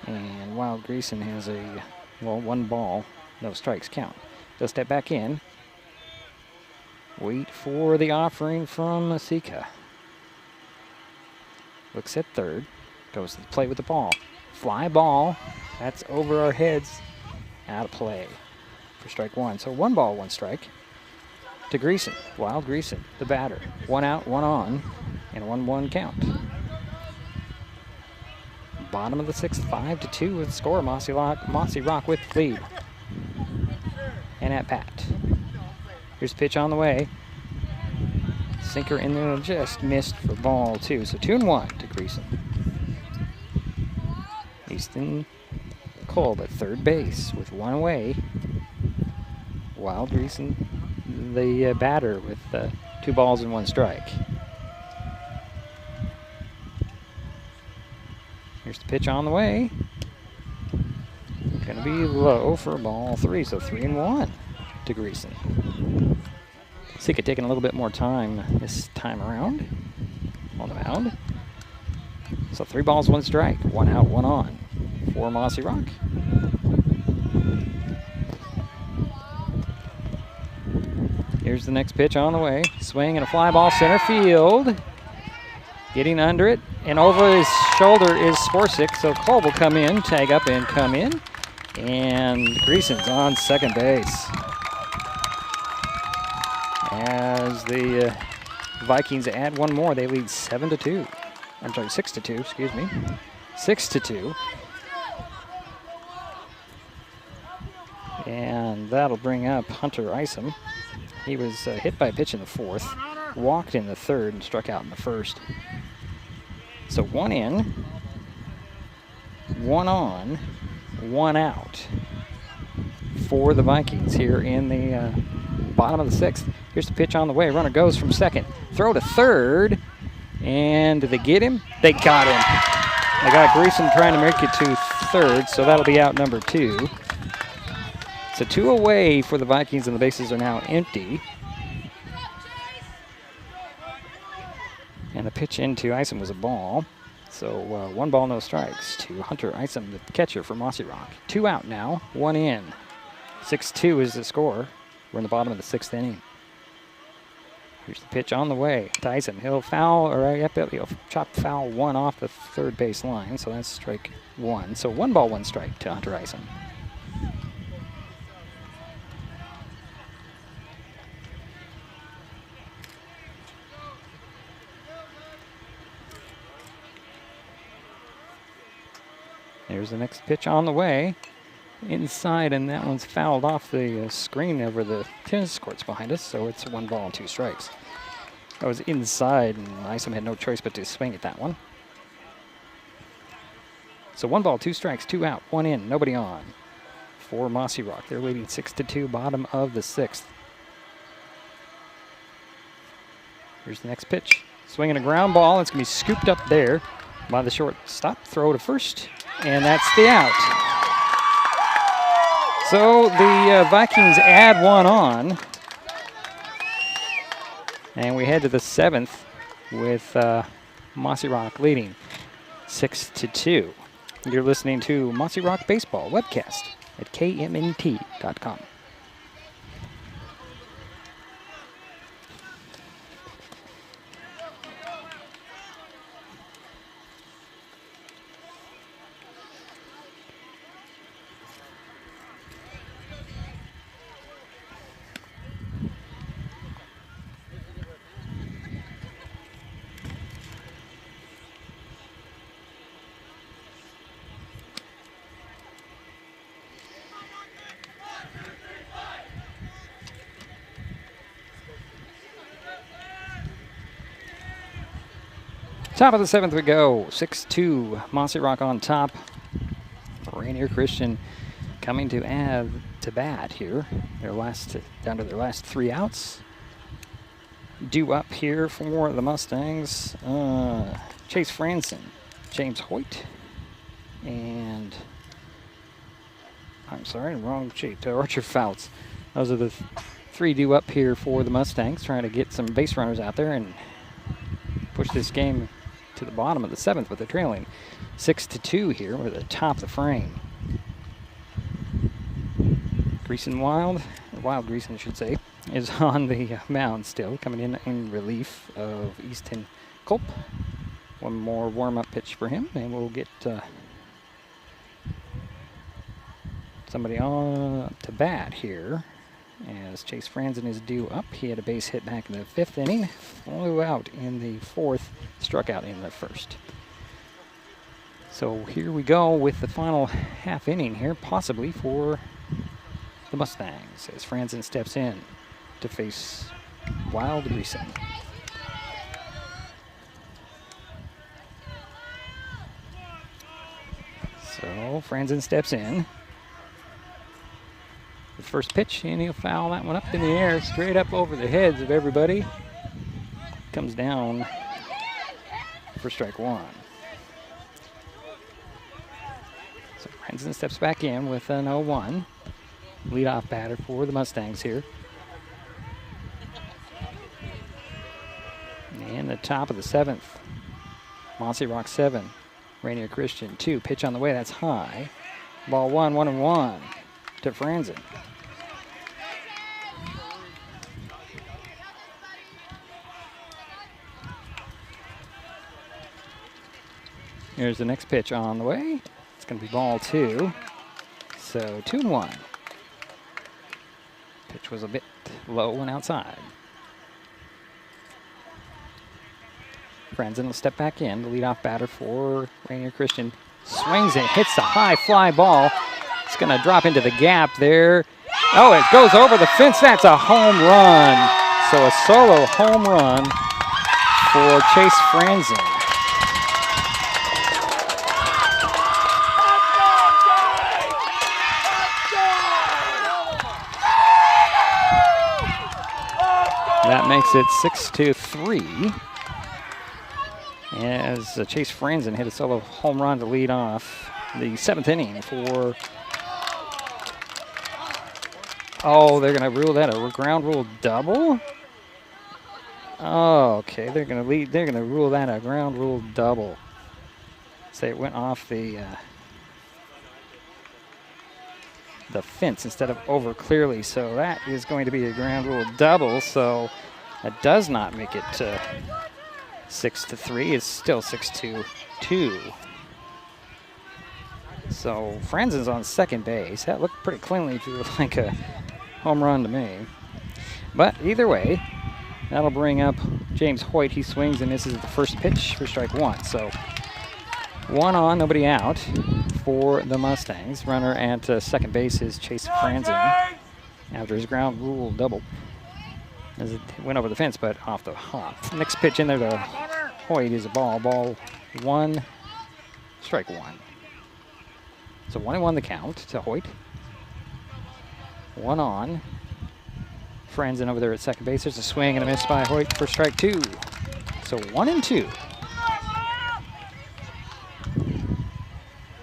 And Wild Greason has a, well, 1 ball, no strikes count. They'll step back in. Wait for the offering from Sika. Looks at third. Goes to the plate with the ball. Fly ball. That's over our heads. Out of play for strike 1. So 1 ball, 1 strike to Greason. Wild Greason, the batter. 1 out, 1 on, and 1-1 count. Bottom of the 6th, 5-2 with the score. Mossyrock with the lead. And at bat. Here's the pitch on the way. Sinker in there, just missed for ball 2. So 2-1 to Greason. Easton Kolb at third base with 1 away. Wild Greason, the batter, with 2 balls and 1 strike. Here's the pitch on the way. Gonna be low for ball 3, so 3-1 to Greason. Sika taking a little bit more time this time around on the mound. So 3 balls, 1 strike, 1 out, 1 on for Mossyrock. Here's the next pitch on the way. Swing and a fly ball center field. Getting under it, and over his shoulder is Sporsic, so Kolb will come in, tag up and come in. And Greason's on second base. As the Vikings add 1 more, they lead 7-2. I'm sorry, 6-2, excuse me. 6-2. And that'll bring up Hunter Isom. He was hit by a pitch in the 4th, walked in the 3rd, and struck out in the 1st. So 1 in, 1 on, 1 out for the Vikings here in the bottom of the 6th. Here's the pitch on the way. Runner goes from second. Throw to third. And did they get him? They got him. They got Greason trying to make it to third, so that'll be out number 2. So 2 away for the Vikings, and the bases are now empty. And the pitch into Isom was a ball. So 1 ball, no strikes to Hunter Isom, the catcher for Mossyrock. 2 out now, 1 in. 6-2 is the score. We're in the bottom of the 6th inning. Here's the pitch on the way to Isom. He'll foul, or he'll chop foul 1 off the third base line, so that's strike 1. So 1 ball, 1 strike to Hunter Isom. There's the next pitch on the way. Inside, and that one's fouled off the screen over the tennis courts behind us, so it's 1 ball and 2 strikes. That was inside, and Isom had no choice but to swing at that one. So 1 ball, 2 strikes, 2 out, 1 in, nobody on for Mossyrock. They're leading 6-2, bottom of the 6th. Here's the next pitch. Swinging a ground ball. It's going to be scooped up there by the shortstop. Throw to first, and that's the out. So the Vikings add 1 on. And we head to the 7th with Mossyrock leading 6-2. You're listening to Mossyrock Baseball webcast at KNMT.com. Top of the 7th we go. 6-2. Mossyrock on top. Rainier Christian coming to add to bat here. Down to their last 3 outs. Due up here for the Mustangs. Chase Franson, James Hoyt, and I'm sorry, wrong sheet. Archer Fouts. Those are the 3 due up here for the Mustangs, trying to get some base runners out there and push this game to the bottom of the 7th, but they're trailing 6-2 here. We're at the top of the frame. Wild Greason, I should say, is on the mound still, coming in relief of Easton Culp. One more warm-up pitch for him, and we'll get somebody on to bat here as Chase Franzen is due up. He had a base hit back in the 5th inning, flew out in the 4th, struck out in the 1st. So here we go with the final half inning here, possibly for the Mustangs, as Franzen steps in to face Wild Greason. So Franzen steps in. The first pitch, and he'll foul that one up in the air, straight up over the heads of everybody. Comes down for strike 1. So Franzen steps back in with an 0-1. Leadoff batter for the Mustangs here. And the top of the 7th. Mossyrock 7. Rainier Christian 2. Pitch on the way, that's high. Ball 1-1 to Franzen. Here's the next pitch on the way. It's going to be ball 2. So 2-1. Pitch was a bit low and outside. Franzen will step back in, the leadoff batter for Rainier Christian. Swings it, hits the high fly ball. It's going to drop into the gap there. Oh, it goes over the fence. That's a home run. So a solo home run for Chase Franzen. That makes it 6-3. As Chase Franzen hit a solo home run to lead off the 7th inning for. Oh, they're going to rule that a ground rule double. Oh, okay. They're going to rule that a ground rule double. Say it went off the fence instead of over clearly. So that is going to be a ground rule double. So that does not make it 6-3. It's still 6-2. So Franzen's on second base. That looked pretty cleanly like a home run to me. But either way, that'll bring up James Hoyt. He swings and misses the first pitch for strike 1. So 1 on, nobody out for the Mustangs. Runner at second base is Chase Franzen after his ground rule double. As it went over the fence, but off the hop. Next pitch in there to Hoyt is a ball. Ball 1, strike 1. So 1-1 the count to Hoyt. 1 on. Franzen over there at second base. There's a swing and a miss by Hoyt for strike 2. So 1-2.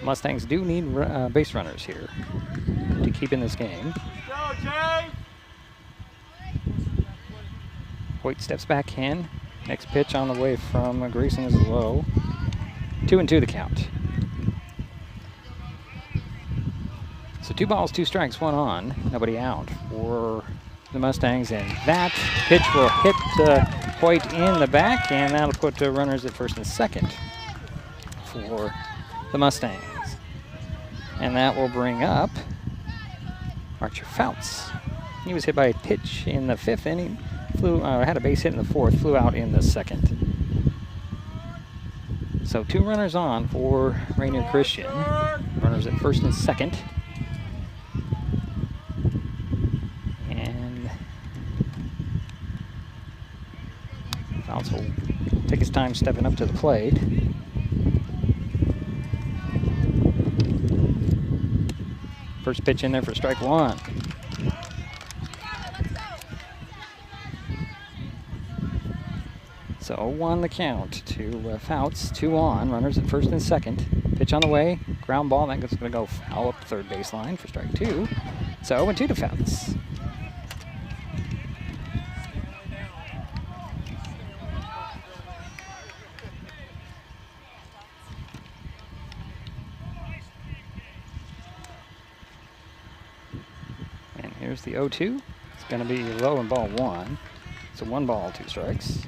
Mustangs do need base runners here to keep in this game. Go, Jay! Hoyt steps back in. Next pitch on the way from Greason is low. 2-2 the count. So 2 balls, 2 strikes, 1 on. Nobody out for the Mustangs. And that pitch will hit Hoyt in the back, and that'll put runners at first and second for the Mustangs. And that will bring up Archer Fouts. He was hit by a pitch in the 5th inning. Had a base hit in the 4th, flew out in the 2nd. So 2 runners on for Rainier Christian. Runners at first and second. And Fouts will take his time stepping up to the plate. First pitch in there for strike one. So 0-1 the count to Fouts, 2 on, runners at first and second. Pitch on the way, ground ball, that's going to go foul up the third baseline for strike two. So 0-2 to Fouts. And here's the 0-2. It's going to be low and ball one. So 1 ball, 2 strikes.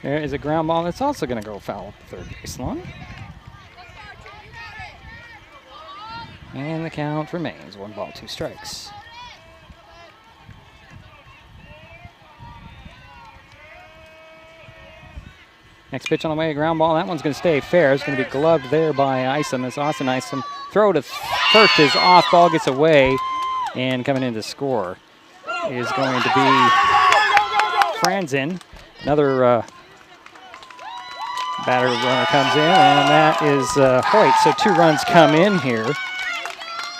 There is a ground ball that's also going to go foul up the third baseline. And the count remains 1 ball, 2 strikes. Next pitch on the way, a ground ball. That one's going to stay fair. It's going to be gloved there by Isom. It's Austin Isom. Throw to first is off. Ball gets away. And coming in to score is going to be Franzen. Another batter runner comes in, and that is Hoyt. So 2 runs come in here.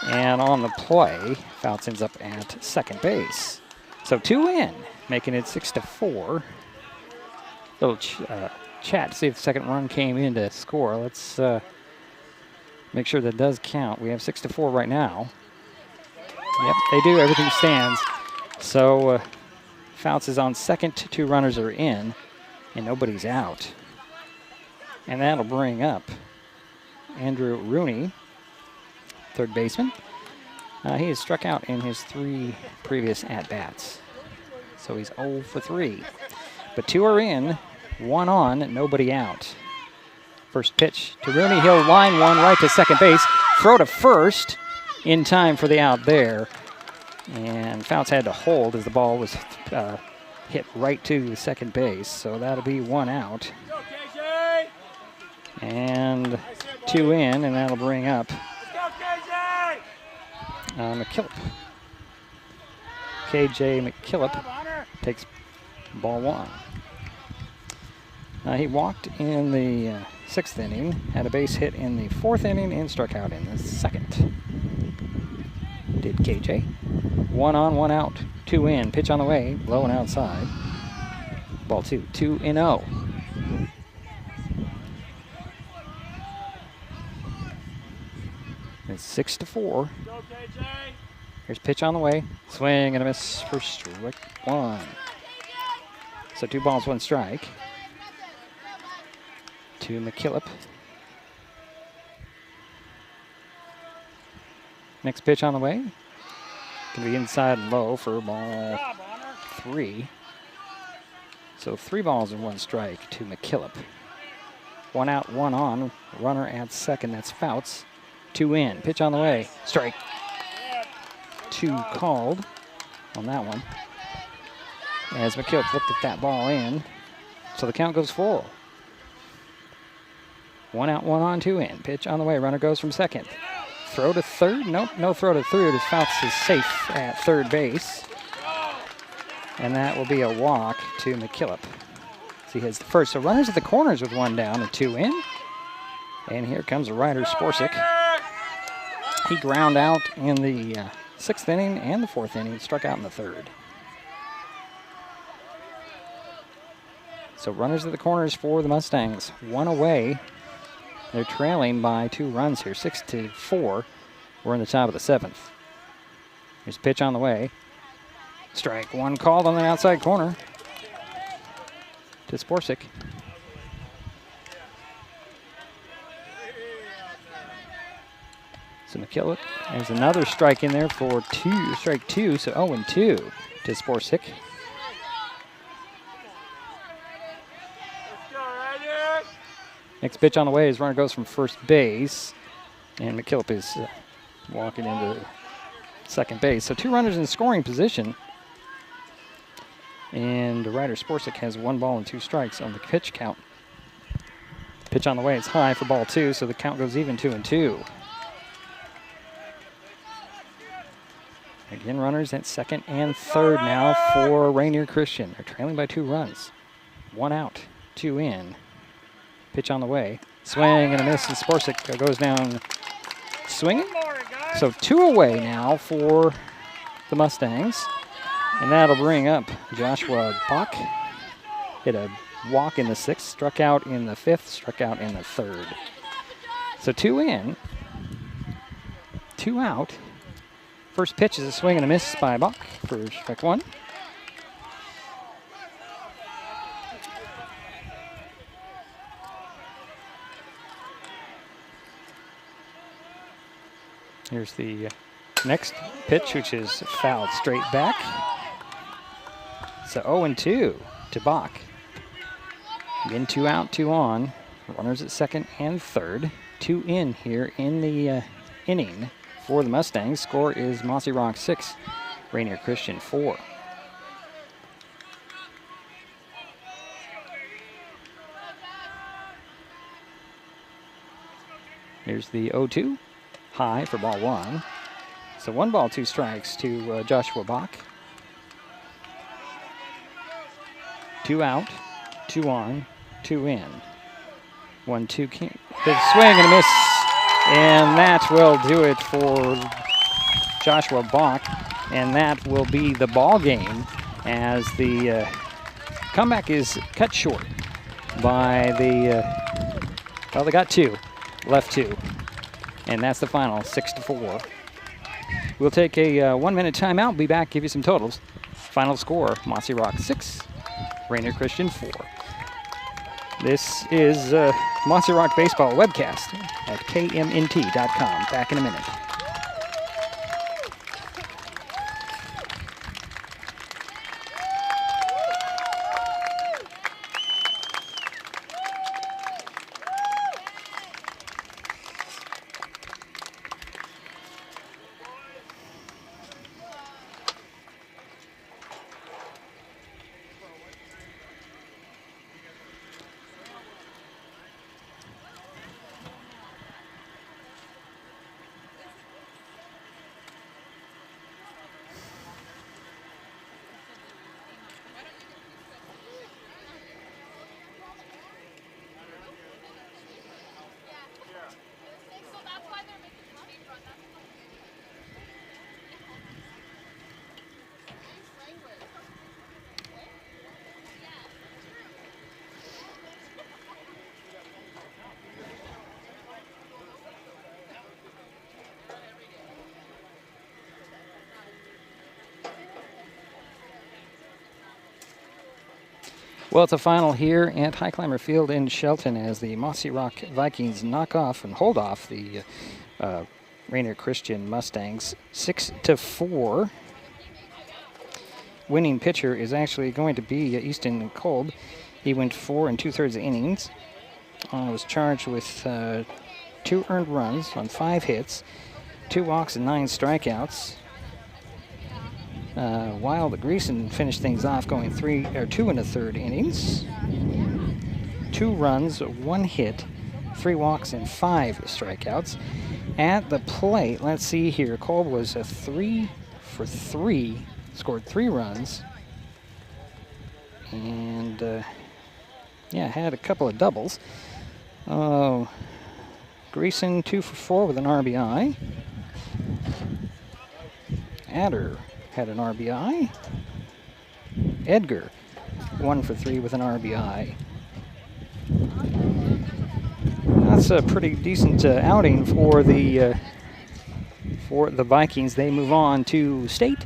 And on the play, Fouts ends up at second base. So 2 in, making it 6-4. Little chat to see if the second run came in to score. Let's make sure that does count. We have 6-4 right now. Yep, they do. Everything stands. So Fouts is on second. 2 runners are in, and nobody's out. And that'll bring up Andrew Rooney, third baseman. He has struck out in his 3 previous at-bats. So he's 0 for 3. But 2 are in, 1 on, nobody out. First pitch to Rooney. He'll line one right to second base. Throw to first in time for the out there. And Fouts had to hold as the ball was hit right to second base. So that'll be 1 out. And 2 in, and that'll bring up McKillop. KJ McKillop takes ball 1. He walked in the 6th inning, had a base hit in the 4th inning, and struck out in the 2nd. Did KJ. 1 on, 1 out, 2 in. Pitch on the way, low and outside. Ball 2, 2-0. It's 6-4. Here's pitch on the way. Swing and a miss for strike 1. So 2 balls, 1 strike. To McKillop. Next pitch on the way. Going to be inside and low for ball 3. So 3 balls and 1 strike to McKillop. 1 out, 1 on. Runner at second. That's Fouts. 2 in. Pitch on the way. Strike. 2 called on that one. As McKillop looked at that ball in. So the count goes full. 1 out, 1 on, 2 in. Pitch on the way. Runner goes from second. Throw to third. Nope, no throw to third as Fouts is safe at third base. And that will be a walk to McKillop. So he has the first. So runners at the corners with 1 down and 2 in. And here comes a rider, Sporsic. He ground out in the 6th inning and the 4th inning. Struck out in the 3rd. So runners at the corners for the Mustangs. 1 away. They're trailing by 2 runs here, 6-4. We're in the top of the 7th. Here's a pitch on the way. Strike 1 called on the outside corner to Sporsic. So McKillop, there's another strike in there for strike 2, so 0-2 to Sporsic. Next pitch on the way, his runner goes from first base, and McKillop is walking into second base. So 2 runners in scoring position, and the rider Sporsic has 1 ball and 2 strikes on the pitch count. Pitch on the way. It's high for ball 2, so the count goes even 2-2. Again, runners at second and third now for Rainier Christian. They're trailing by 2 runs. 1 out, 2 in. Pitch on the way. Swing and a miss, and Sporsic goes down swinging. So 2 away now for the Mustangs. And that'll bring up Joshua Bach. Hit a walk in the 6th, struck out in the 5th, struck out in the 3rd. So 2 in, 2 out. First pitch is a swing and a miss by Bach for strike 1. Here's the next pitch, which is fouled straight back. So 0-2 to Bach. Again, 2 out, 2 on. Runners at second and third. 2 in here in the inning for the Mustangs. Score is Mossyrock 6, Rainier Christian 4. Here's the 0-2. High for ball 1. So 1 ball, 2 strikes to Joshua Bach. 2 out, 2 on, 2 in. 1-2. Big swing and a miss. And that will do it for Joshua Bach. And that will be the ball game as the comeback is cut short by the, well, they got 2, left 2. And that's the final, 6-4. We'll take a 1-minute timeout. Be back, give you some totals. Final score, Mossyrock 6, Rainier Christian 4. This is Mossyrock Baseball webcast at KNMT.com. Back in a minute. Well, it's a final here at High Climber Field in Shelton as the Mossyrock Vikings knock off and hold off the Rainier Christian Mustangs 6-4. Winning pitcher is actually going to be Easton Kolb. He went 4 2/3 innings. Was charged with 2 earned runs on 5 hits, 2 walks and 9 strikeouts. While the Greason finished things off going 2 1/3 innings. 2 runs, 1 hit, 3 walks, and 5 strikeouts. At the plate, let's see here, Kolb was a 3 for 3, scored 3 runs, and had a couple of doubles. Greason 2 for 4 with an RBI. Adder had an RBI. Edgar, 1 for 3 with an RBI. That's a pretty decent outing for the Vikings. They move on to state.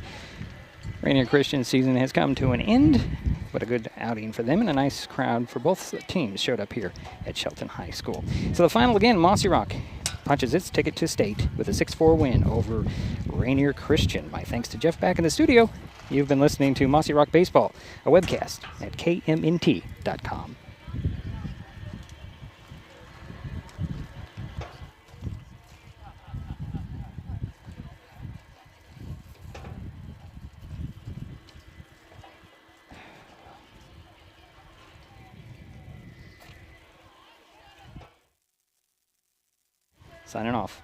Rainier Christian season has come to an end, but a good outing for them and a nice crowd for both teams showed up here at Shelton High School. So the final again, Mossyrock punches its ticket to state with a 6-4 win over Rainier Christian. My thanks to Jeff back in the studio. You've been listening to Mossyrock Baseball, a webcast at KMNT.com. signing off.